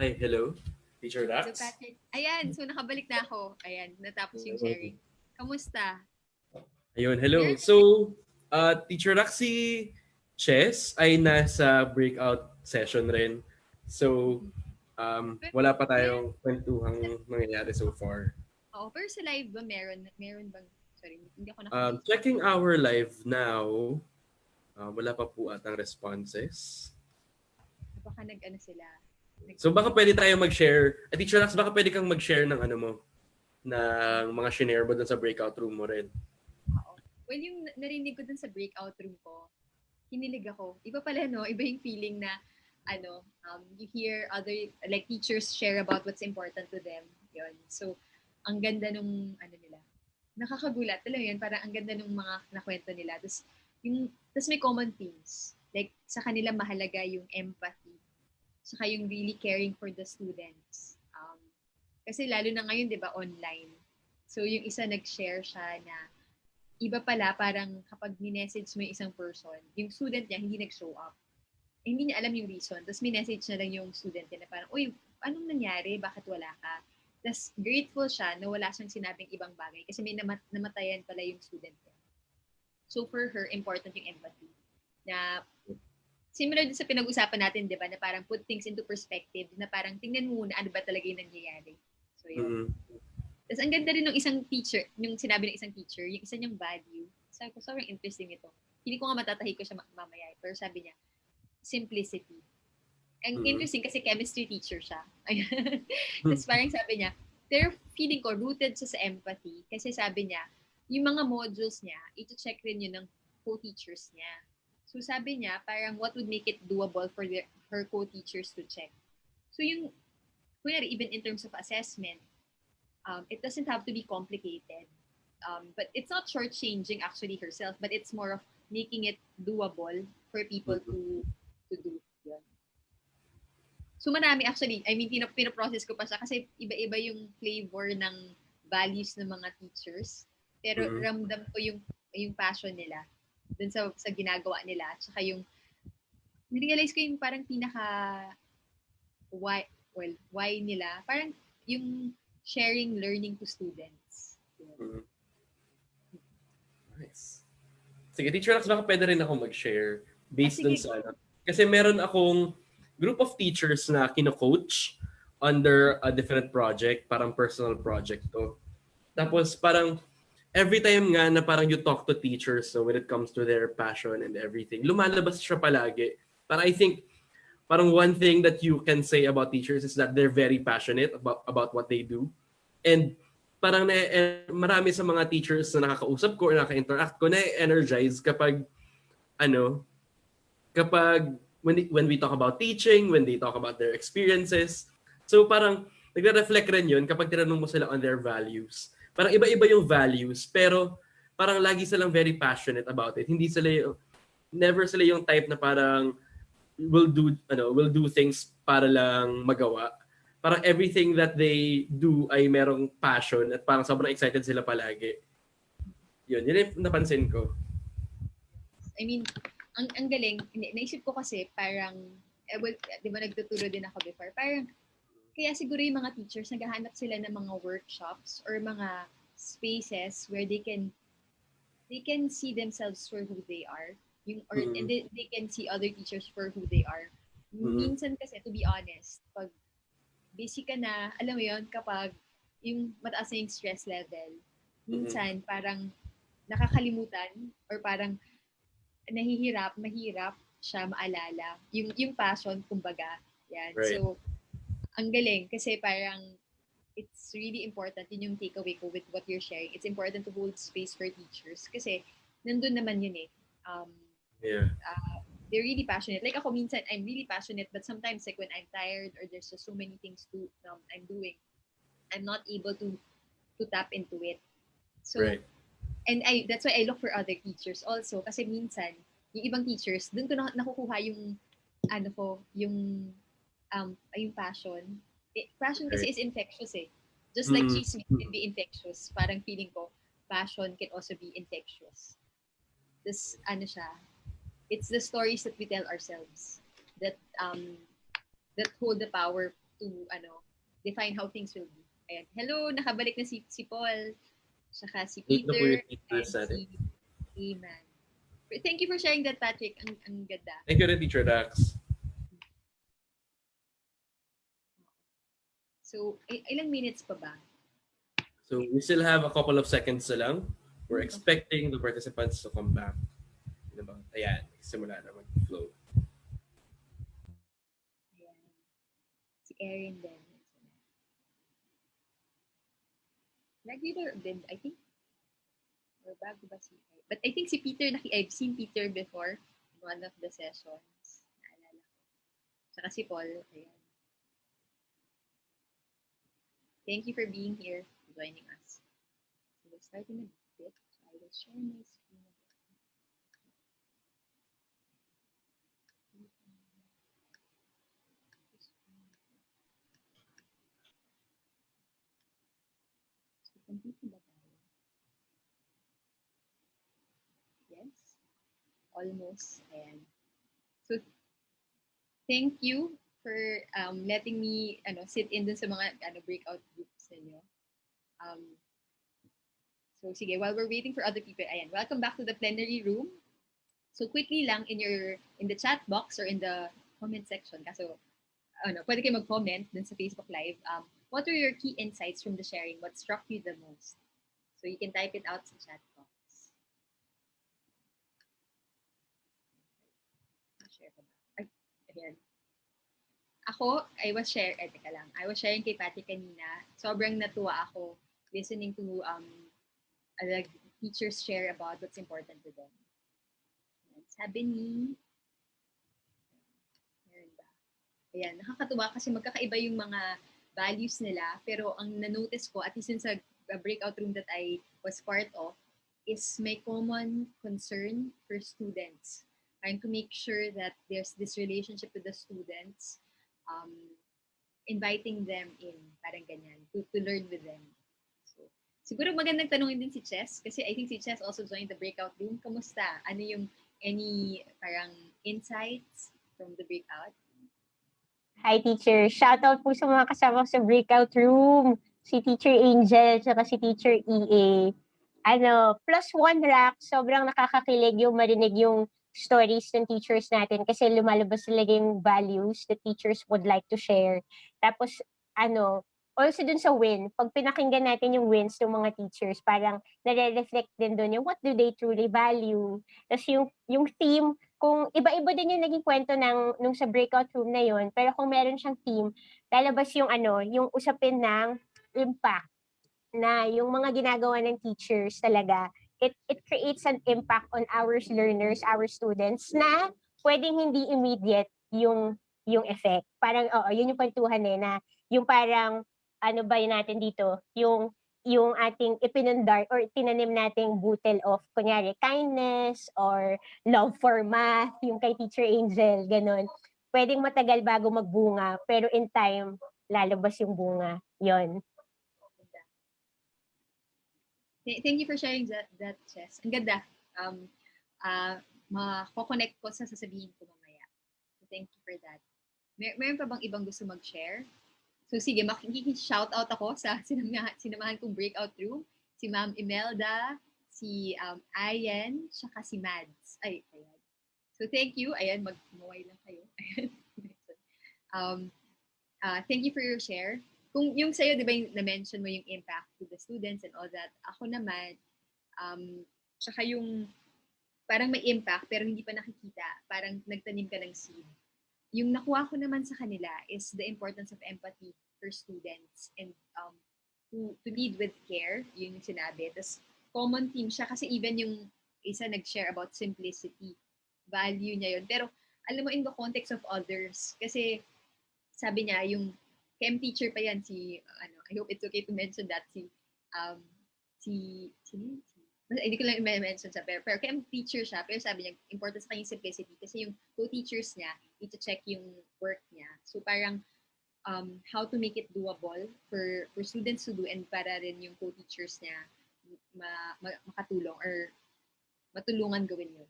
Hi, hello. Teacher So, Dax. Patrick, ayan, so nakabalik na ako. Ayan, natapos yung sharing. Kamusta? Ayun, hello. Meron- So, Teacher Dax, si Chess ay nasa breakout session rin. So, wala pa tayong kwentuhang nangyayari so far. Oo, pero sa live ba meron bang, sorry, hindi ako nakabalik. Checking our live now, wala pa po atang responses. Baka nag-ano sila. So baka pwede tayo mag-share. Teacher Dax, baka pwede kang mag-share ng ano mo, ng mga shinare mo dun sa breakout room mo rin. Oo. Well, yung narinig ko dun sa breakout room ko, hinilig ako. Iba pala, no? Iba yung feeling na, you hear other, like, teachers share about what's important to them. Yun. So, ang ganda nung, nila. Nakakagulat. Alam mo yun, parang ang ganda nung mga nakwento nila. Tapos may common themes. Like, sa kanila mahalaga yung empathy. Saka yung really caring for the students. Kasi lalo na ngayon, di ba, online. So, yung isa nag-share siya na iba pala parang kapag minessage mo yung isang person, yung student niya hindi nag-show up. Hindi niya alam yung reason. Tapos minessage na lang yung student niya na parang, uy, anong nangyari? Bakit wala ka? Tapos grateful siya na wala siyang sinabing ibang bagay kasi may namatayan pala yung student niya. So for her, important yung empathy. Na similar din sa pinag-usapan natin, di ba, na parang put things into perspective, na parang tingnan mo muna ano ba talaga yung nangyayari. So, yun. Tapos, ang ganda rin ng isang teacher, yung sinabi ng isang teacher, yung isa niyang value. Sabi ko, sobrang interesting ito. Hindi ko nga matatahi ko siya mamaya. Pero sabi niya, simplicity. Ang interesting kasi chemistry teacher siya. Tapos parang sabi niya, pero feeling ko rooted siya sa empathy. Kasi sabi niya, yung mga modules niya, ito-check rin yun ng co-teachers niya. So sabi niya, parang what would make it doable for her co-teachers to check. So yung, kunyari, even in terms of assessment, it doesn't have to be complicated. But it's not shortchanging actually herself, but it's more of making it doable for people to do. Yun. So marami actually, I mean, pinoprocess ko pa siya kasi iba-iba yung flavor ng values ng mga teachers. Pero ramdam ko yung passion nila dun sa ginagawa nila. Tsaka yung, nirealize ko yung parang why nila, parang yung sharing learning to students. Nice. Sige, Teacher Rax, baka pwede rin ako mag-share based dun sige. sa ano. Kasi meron akong group of teachers na kino-coach under a different project, parang personal project to. Tapos parang every time nga na parang you talk to teachers, so when it comes to their passion and everything, lumalabas siya palagi. But I think parang one thing that you can say about teachers is that they're very passionate about what they do. And parang marami sa mga teachers na nakakausap ko or nakaka-interact ko na-energize kapag when we talk about teaching, when they talk about their experiences. So parang nagre-reflect rin yun kapag tinanong mo sila on their values. Parang iba-iba yung values, pero parang lagi silang very passionate about it. Never sila yung type na parang will do things para lang magawa. Parang everything that they do ay merong passion at parang sobrang excited sila palagi. Yun yung napansin ko. I mean, ang galing, naisip ko kasi parang, di ba nagtuturo din ako before, parang, kaya siguro yung mga teachers, naghahanap sila ng mga workshops or mga spaces where they can see themselves for who they are. And they can see other teachers for who they are. Minsan kasi, to be honest, pag busy ka na, alam mo yun, kapag yung mataas na yung stress level, minsan parang nakakalimutan or parang mahirap siya maalala. Yung passion, kumbaga. Yan. Right. So, ang galing kasi parang it's really important, yun yung takeaway ko with what you're sharing. It's important to hold space for teachers kasi nandun naman yun eh. They're really passionate. Like ako minsan, I'm really passionate, but sometimes like when I'm tired or there's just so many things I'm doing, I'm not able to tap into it. So, right. And that's why I look for other teachers also. Kasi minsan, yung ibang teachers, dun ko nakukuha yung passion. Passion kasi is infectious eh. Just like chismis can be infectious, parang feeling ko, passion can also be infectious. This it's the stories that we tell ourselves that hold the power to define how things will be. Ayan. Hello, nakabalik na si Paul, saka si Peter, and si Amen. Thank you for sharing that, Patrick. Ang ganda. Thank you rin, Teacher Dax. So, ilang minutes pa ba? So, we still have a couple of seconds na lang. We're expecting the participants to come back. Ayan, simula na mag-flow. Ayan. Si Erin din. Regular din, I think. Or bago ba si Erin? But I think si Peter, I've seen Peter before in one of the sessions. Naalala ko. Saka si Paul. Ayan. Thank you for being here, joining us. So we'll start in a bit. So I will share my screen. So complete ba tayo? Yes. Almost. Ayan. So thank you for letting me sit in dun sa mga breakout groups ninyo. So sige, while we're waiting for other people, ayan, welcome back to the plenary room. So quickly lang in the chat box or in the comment section, kaso pwede kayo mag-comment dun sa Facebook Live. What were your key insights from the sharing? What struck you the most? So you can type it out sa chat box. Share ko ba? Ay, ayan. Ako, I was sharing kay Patty kanina. Sobrang natuwa ako listening to teachers share about what's important to them. Sabi ni, meron ba? Ayan, nakakatuwa kasi magkakaiba yung mga values nila, pero ang na-notice ko, at least sa breakout room that I was part of, is may common concern for students. Trying to make sure that there's this relationship with the students, inviting them in, parang ganyan, to learn with them. So, siguro magandang tanungin din si Chess, kasi I think si Chess also joined the breakout room. Kamusta? Ano yung any parang insights from the breakout? Hi, teacher. Shoutout po sa mga kasama ko sa breakout room. Si Teacher Angel, saka si Teacher EA. +1 rack, sobrang nakakakilig yung marinig yung stories ng teachers natin kasi lumalabas talaga yung values that teachers would like to share. Tapos, also dun sa win, pag pinakinggan natin yung wins ng mga teachers, parang nare-reflect din dun yung what do they truly value. Tapos yung theme, kung iba-iba din yung naging kwento nung sa breakout room na yun, pero kung meron siyang theme, lalabas yung yung usapin ng impact na yung mga ginagawa ng teachers talaga, it creates an impact on our learners, our students na pwedeng hindi immediate yung effect. Parang, yun yung kwentuhan na yung parang, ano ba yun natin dito, yung ating ipinundar or tinanim nating butel of, kunyari, kindness or love for math, yung kay Teacher Angel, ganun. Pwedeng matagal bago magbunga, pero in time, lalabas yung bunga. Yon. Thank you for sharing that Chess. Ang ganda. Mako-connect ko sa sasabihin ko mamaya. So thank you for that. Meron pa bang ibang gusto mag-share? So sige, makikishoutout ako sa sinamahan kong breakout room. Si Ma'am Imelda, si Ayan, saka si Mads. Ayan. So thank you. Ayan, mag-maway lang kayo. Thank you for your share. Kung yung sa'yo, di ba, na-mention mo yung impact to the students and all that, ako naman, tsaka yung parang may impact pero hindi pa nakikita, parang nagtanim ka ng seed. Yung nakuha ko naman sa kanila is the importance of empathy for students and to lead with care, yun yung sinabi. Tapos common theme siya kasi even yung isa nag-share about simplicity, value niya yun. Pero alam mo, in the context of others, kasi sabi niya, yung chem teacher pa yan, I hope it's okay to mention that, hindi ko lang i-mention siya, pero chem teacher siya, pero sabi niya, important sa kanyang simplicity kasi yung co-teachers niya, need to check yung work niya. So parang, how to make it doable for students to do and para rin yung co-teachers niya makatulong or matulungan gawin yun.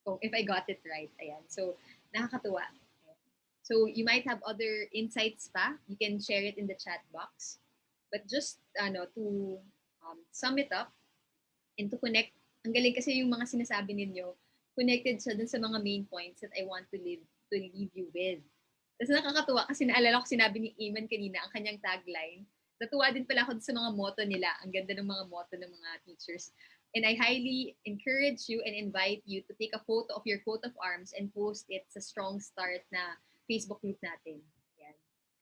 So, if I got it right, ayan. So, nakakatuwa. So you might have other insights pa. You can share it in the chat box. But just to sum it up and to connect, ang galing kasi yung mga sinasabi ninyo, connected siya dun sa mga main points that I want to leave you with. Tapos nakakatuwa kasi naalala ko sinabi ni Iman kanina, ang kanyang tagline. Natuwa din pala ako sa mga motto nila. Ang ganda ng mga motto ng mga teachers. And I highly encourage you and invite you to take a photo of your coat of arms and post it sa Strong Start na Facebook group natin. Yan.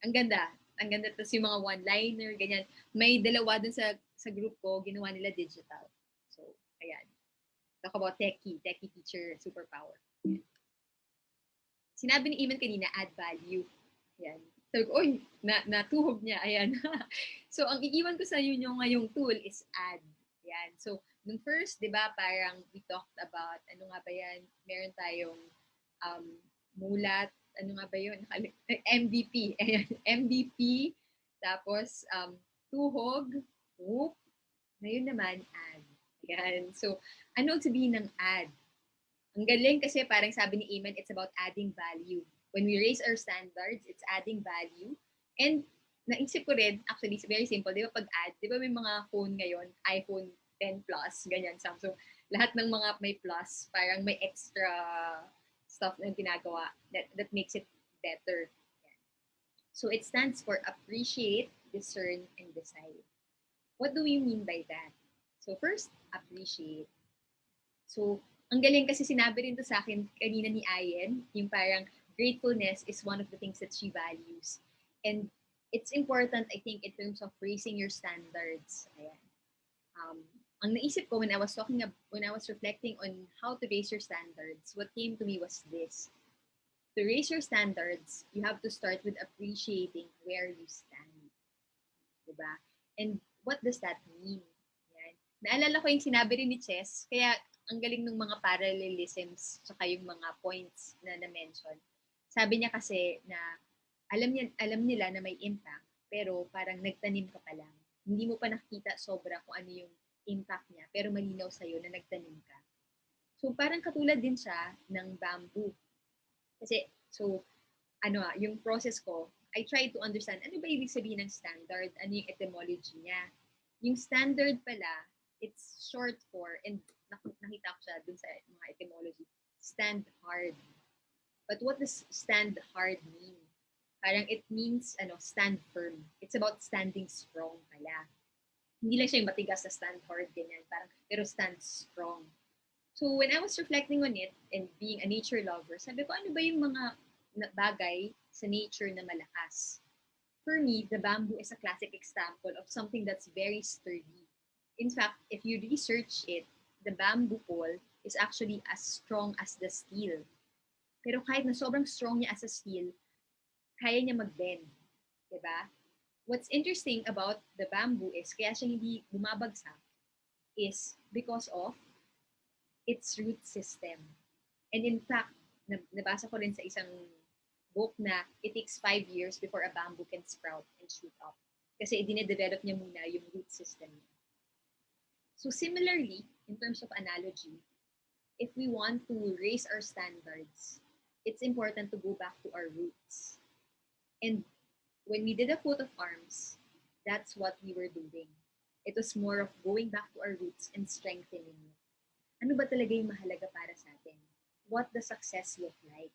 Ang ganda. Ang ganda. Tapos yung mga one-liner, ganyan. May dalawa dun sa group ko, ginawa nila digital. So, ayan. Talk about techie teacher superpower. Yan. Sinabi ni Iman kanina, add value. Yan. Sabi ko, natuhog niya. Ayan. So, ang iiwan ko sa inyo ngayong tool is add. Yan. So, nung first, di ba, parang we talked about, ano nga ba yan? Meron tayong mulat, ano nga ba yun? MVP. Ayan. MVP. Tapos, tuhog. Whoop. Ngayon naman, add. Ayan. So, ano ang sabihin ng add? Ang galing kasi parang sabi ni Iman, it's about adding value. When we raise our standards, it's adding value. And naisip ko rin, actually, it's very simple. Di ba pag add, di ba may mga phone ngayon, iPhone 10 Plus, ganyan, Samsung. lahat ng mga may plus, parang may extra stuff na ginagawa that makes it better. So it stands for appreciate, discern, and decide. What do we mean by that? So first, appreciate. So, ang galing kasi sinabi rin to sa akin kanina ni Ayen, yung parang gratefulness is one of the things that she values. And it's important, I think, in terms of raising your standards. Ayan. Ang naisip ko when I was reflecting on how to raise your standards, what came to me was this. To raise your standards, you have to start with appreciating where you stand. Diba? And what does that mean? Yan. Naalala ko yung sinabi rin ni Chess, kaya ang galing ng mga parallelisms tsaka yung mga points na na-mention. Sabi niya kasi na alam nila na may impact, pero parang nagtanim ka pa lang. Hindi mo pa nakita sobra kung ano yung impact niya, pero malinaw sa'yo na nagtanim ka. So parang katulad din siya ng bamboo. Kasi, yung process ko, I try to understand ano ba ibig sabihin ng standard, ano yung etymology niya. Yung standard pala, it's short for, and nakita ko siya dun sa mga etymology, stand hard. But what does stand hard mean? Parang it means, stand firm. It's about standing strong pala. Hindi lang siya yung matigas na stand hard, ganyan. Parang, pero stand strong. So when I was reflecting on it and being a nature lover, sabi ko, ano ba yung mga bagay sa nature na malakas? For me, the bamboo is a classic example of something that's very sturdy. In fact, if you research it, the bamboo pole is actually as strong as the steel. Pero kahit na sobrang strong niya as a steel, kaya niya mag-bend. Diba? What's interesting about the bamboo is kaya siya hindi bumabagsak is because of its root system. And in fact, nabasa ko rin sa isang book na it takes 5 years before a bamboo can sprout and shoot up. Kasi dine-develop niya muna yung root system niya. So similarly, in terms of analogy, if we want to raise our standards, it's important to go back to our roots. And when we did a coat of arms, that's what we were doing. It was more of going back to our roots and strengthening it. Ano ba talaga yung mahalaga para sa atin? What does success look like?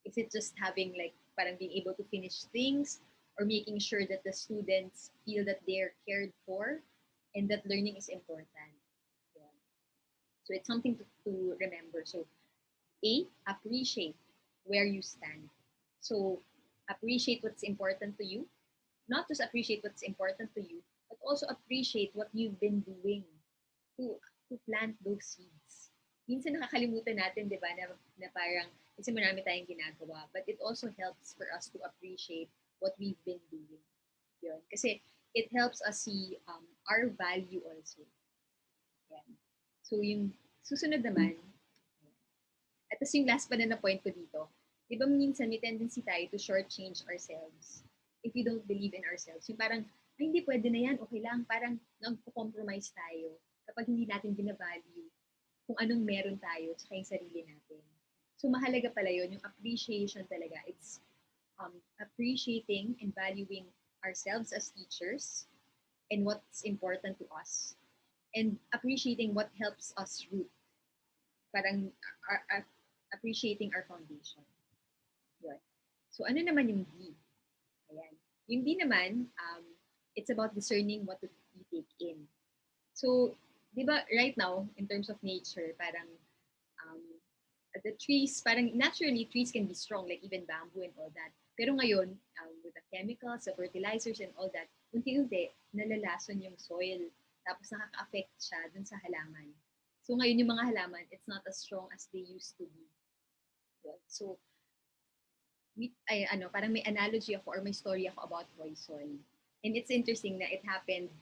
Is it just having parang being able to finish things or making sure that the students feel that they're cared for and that learning is important? Yeah. So it's something to remember. So appreciate where you stand. So appreciate what's important to you. Not just appreciate what's important to you, but also appreciate what you've been doing to plant those seeds. Minsan nakakalimutan natin, di ba, na parang, kasi marami tayong ginagawa, but it also helps for us to appreciate what we've been doing. Yun. Kasi it helps us see our value also. Yan. So yung susunod naman, at tas yung last pa na point ko dito, di ba minsan may tendency tayo to shortchange ourselves if we don't believe in ourselves. Yung parang, ay, hindi pwede na yan, okay lang, parang nagpo-compromise tayo kapag hindi natin binavalue kung anong meron tayo sa yung sarili natin. So mahalaga pala yun, yung appreciation talaga. It's appreciating and valuing ourselves as teachers and what's important to us. And appreciating what helps us root. Parang appreciating our foundation. Yun. So ano naman yung D? Ayan. Yung D naman, it's about discerning what to take in. So, di ba, right now, in terms of nature, parang the trees, parang naturally, trees can be strong, like even bamboo and all that. Pero ngayon, with the chemicals, the fertilizers and all that, unti-unti, nalalason yung soil. Tapos nakaka-affect siya dun sa halaman. So ngayon yung mga halaman, it's not as strong as they used to be. So, parang may analogy ako or may story ako about poison. And it's interesting na it happened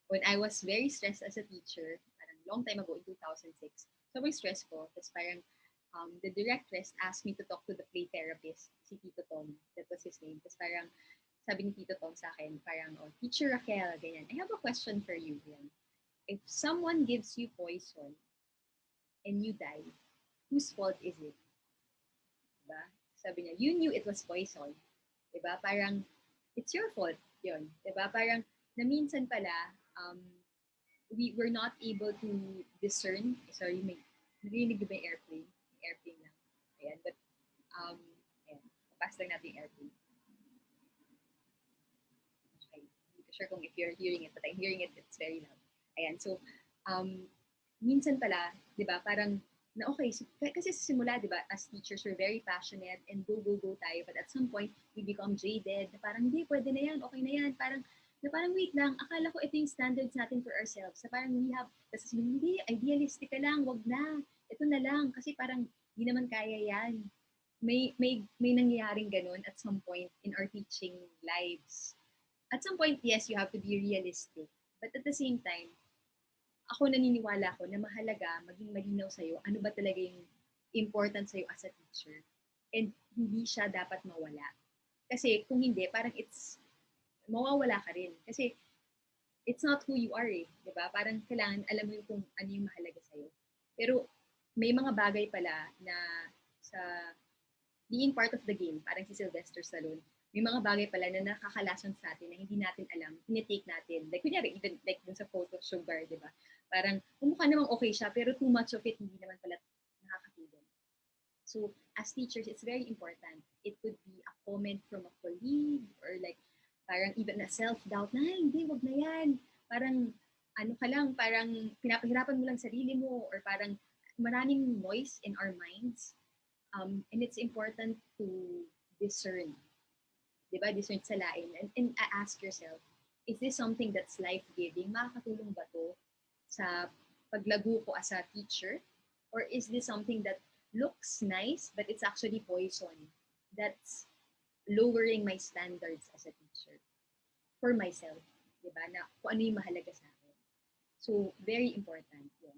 when I was very stressed as a teacher, parang long time ago in 2006. Sobrang stressful. Tapos parang the directress asked me to talk to the play therapist, si Tito Tom. That was his name. Tapos parang sabi ni Tito Tom sa akin, parang, Teacher Raquel, ganyan. I have a question for you. Yan. If someone gives you poison and you die, whose fault is it? Diba? Sabi niya, you knew it was poison. Diba? Parang, it's your fault. Yun. Diba? Parang, na minsan pala, we were not able to discern. Sorry, narinig ba yung airplane? May airplane lang. Ayan, but, ayan, pass lang natin yung airplane. Okay, hindi ko sure kung if you're hearing it, but I'm hearing it, it's very loud. Ayan, so, minsan pala, di ba, parang, na okay, kasi sa simula, di ba, as teachers, we're very passionate and go tayo, but at some point, we become jaded, na parang, hindi, pwede na yan, okay na yan, parang, wait lang, akala ko ito yung standards natin for ourselves, na parang we have, kasi hindi, idealistic ka lang, wag na, ito na lang, kasi parang, di naman kaya yan. May nangyayaring ganun at some point in our teaching lives. At some point, yes, you have to be realistic, but at the same time, ako naniniwala ko na mahalaga maging malinaw sa'yo ano ba talaga yung important sa'yo as a teacher. And hindi siya dapat mawala. Kasi kung hindi, parang mawawala ka rin. Kasi it's not who you are eh. Diba? Parang kailangan alam mo yung kung ano yung mahalaga sa'yo. Pero may mga bagay pala na sa being part of the game, parang si Sylvester Stallone, may mga bagay pala na nakakalason sa atin na hindi natin alam, tinitake natin. Like, kunyari, even like dun sa photo sugar, di ba? Parang, mukha namang okay siya, pero too much of it, hindi naman pala nakakatulong. So, as teachers, it's very important. It could be a comment from a colleague or like, parang even a self-doubt na, hindi, wag na yan. Parang, ano ka lang, parang pinapahirapan mo lang sarili mo or parang maraming noise in our minds. And it's important to discern. Diba? Discern sa lain. And ask yourself, is this something that's life-giving? Makakatulong ba to sa paglago ko as a teacher? Or is this something that looks nice, but it's actually poison? That's lowering my standards as a teacher for myself. Diba? Na kung ano yung mahalaga sa akin. So, very important yun.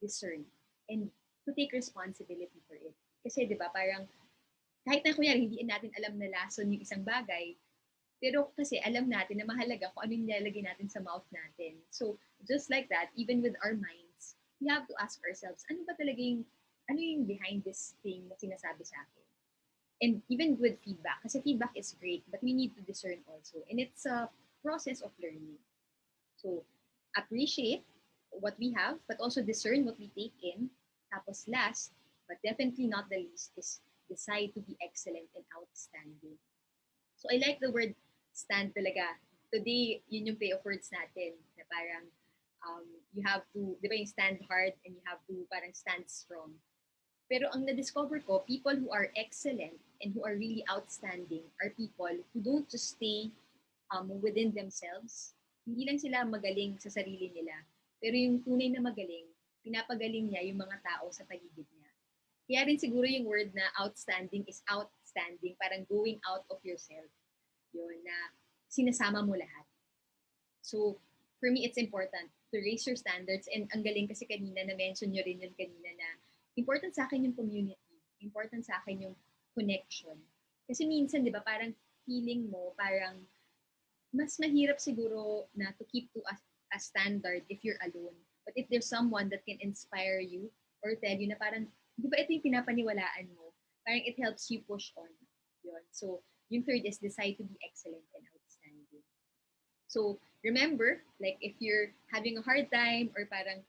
Discern. And to take responsibility for it. Kasi diba, parang kahit na kunyari, hindi natin alam na lason yung isang bagay, pero kasi alam natin na mahalaga kung ano yung nilalagay natin sa mouth natin. So, just like that, even with our minds, we have to ask ourselves, ano yung behind this thing na sinasabi sa akin? And even with feedback, kasi feedback is great, but we need to discern also. And it's a process of learning. So, appreciate what we have, but also discern what we take in. Tapos last, but definitely not the least, is decide to be excellent and outstanding. So I like the word stand talaga. Today, yun yung play of words natin. Na parang you have to, di ba yung stand hard and you have to parang stand strong. Pero ang na-discover ko, people who are excellent and who are really outstanding are people who don't just stay within themselves. Hindi lang sila magaling sa sarili nila. Pero yung tunay na magaling, pinapagaling niya yung mga tao sa paligid niya. Kaya rin siguro yung word na outstanding is outstanding, parang going out of yourself. Yun, na sinasama mo lahat. So, for me, it's important to raise your standards. And ang galing kasi kanina, na-mention nyo rin yun kanina na important sa akin yung community. Important sa akin yung connection. Kasi minsan, di ba, parang feeling mo, parang mas mahirap siguro na to keep to a standard if you're alone. But if there's someone that can inspire you or tell you na parang, di ba ito yung pinapaniwalaan mo? Parang it helps you push on. Yun. So, yung third is decide to be excellent and outstanding. So, remember, like if you're having a hard time or parang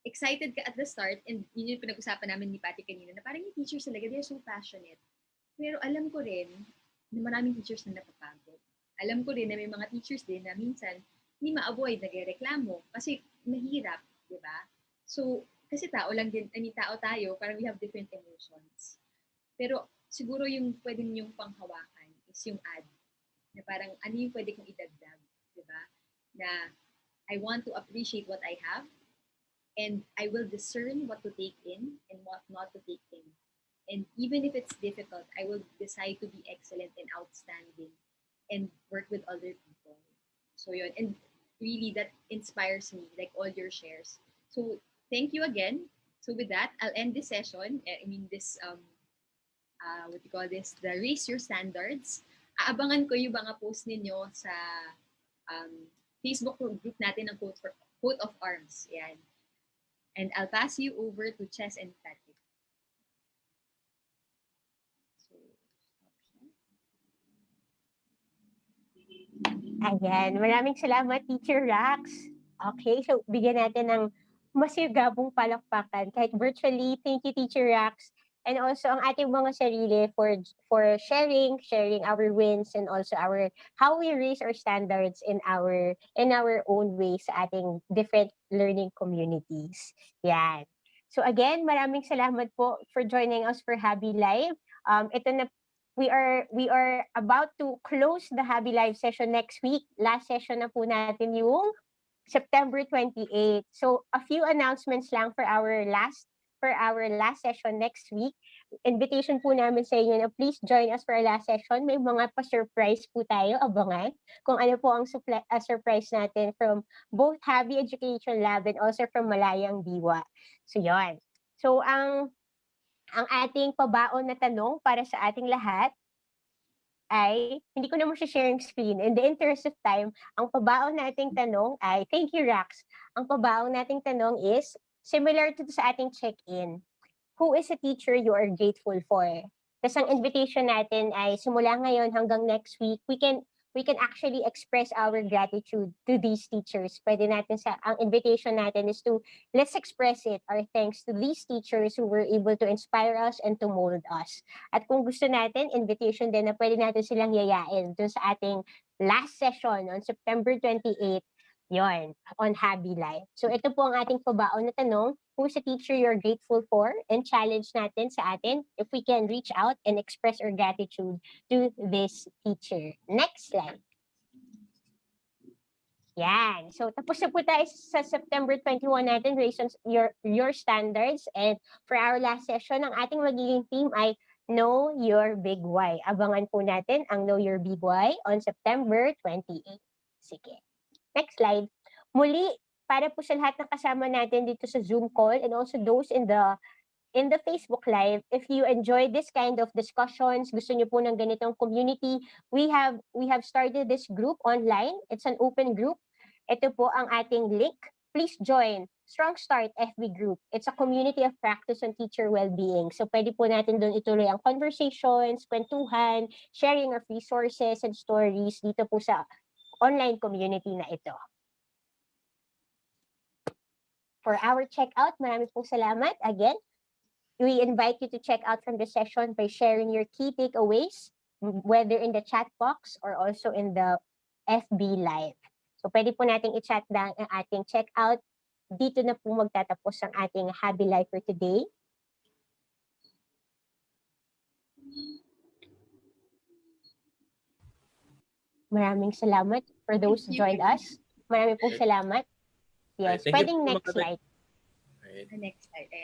excited ka at the start, and yun yung pinag-usapan namin ni Patty kanina, na parang yung teachers talaga, they're so passionate. Pero alam ko rin na maraming teachers na napapagod. Alam ko rin na may mga teachers din na minsan hindi ma-avoid, nagreklamo kasi mahirap, di ba? So, kasi tao lang din, tao tayo, parang we have different emotions. Pero siguro yung pwede ninyong panghawakan is yung add. Na parang ano yung pwede kong idagdag, di ba? Na I want to appreciate what I have and I will discern what to take in and what not to take in. And even if it's difficult, I will decide to be excellent and outstanding and work with other people. So yun, and really that inspires me, like all your shares. So thank you again. So with that, I'll end this session. This, what do you call this? The Raise Your Standards. Aabangan ko yung mga post ninyo sa Facebook group natin ng Quote of Arms. Yan. And I'll pass you over to Chess and Patrick. Ayan. Maraming salamat, Teacher Rax. Okay, so bigyan natin ng masigabong palakpakan kahit virtually. Thank you, Teacher Rax. And also ang ating mga sarili for sharing our wins and also our how we raise our standards in our own way sa ating different learning communities. Yan. So again, maraming salamat po for joining us for Habi Live. Ito na we are about to close the Habi Live session next week. Last session na po natin yung September 28. So a few announcements lang for our last session next week. Invitation po namin sa inyo na please join us for our last session. May mga pa-surprise po tayo, abangan kung ano po ang surprise natin from both Habi Education Lab and also from Malayang Diwa. So yon. So ang ating pabaon na tanong para sa ating lahat ay, hindi ko na share yung screen. In the interest of time, ang pabaon nating tanong ay, thank you Rax, ang pabaon nating tanong is, similar to sa ating check-in, who is a teacher you are grateful for? Tapos ang invitation natin ay, simula ngayon hanggang next week, we can actually express our gratitude to these teachers. Pwede natin ang invitation natin is to, let's express it, our thanks to these teachers who were able to inspire us and to mold us. At kung gusto natin, invitation din na pwede natin silang yayain dun sa ating last session on September 28, yon, on Habi Life. So ito po ang ating pabaon na tanong, who's a teacher you're grateful for? And challenge natin sa atin if we can reach out and express our gratitude to this teacher. Next slide. Yan. So tapos na po tayo sa September 21 natin, raise on your standards. And for our last session, ang ating magiging theme ay Know Your Big Why. Abangan po natin ang Know Your Big Why on September 28. Sige. Next slide. Muli, para po sa lahat ng kasama natin dito sa Zoom call and also those in the Facebook Live, if you enjoy this kind of discussions, gusto niyo po ng ganitong community, we have started this group online. It's an open group. Ito po ang ating link. Please join Strong Start FB group. It's a community of practice on teacher well-being. So pwede po natin doon ituloy ang conversations, kwentuhan, sharing of resources and stories dito po sa online community na ito. For our checkout, marami pong salamat. Again, we invite you to check out from the session by sharing your key takeaways, whether in the chat box or also in the FB Live. So pwede po nating i-chat down ang ating checkout. Dito na po magtatapos ang ating Habi Live for today. Maraming salamat for those who joined us. Marami pong salamat. Yes, Thank you pwedeng po, next mga slide. Right. Next slide. Ayan.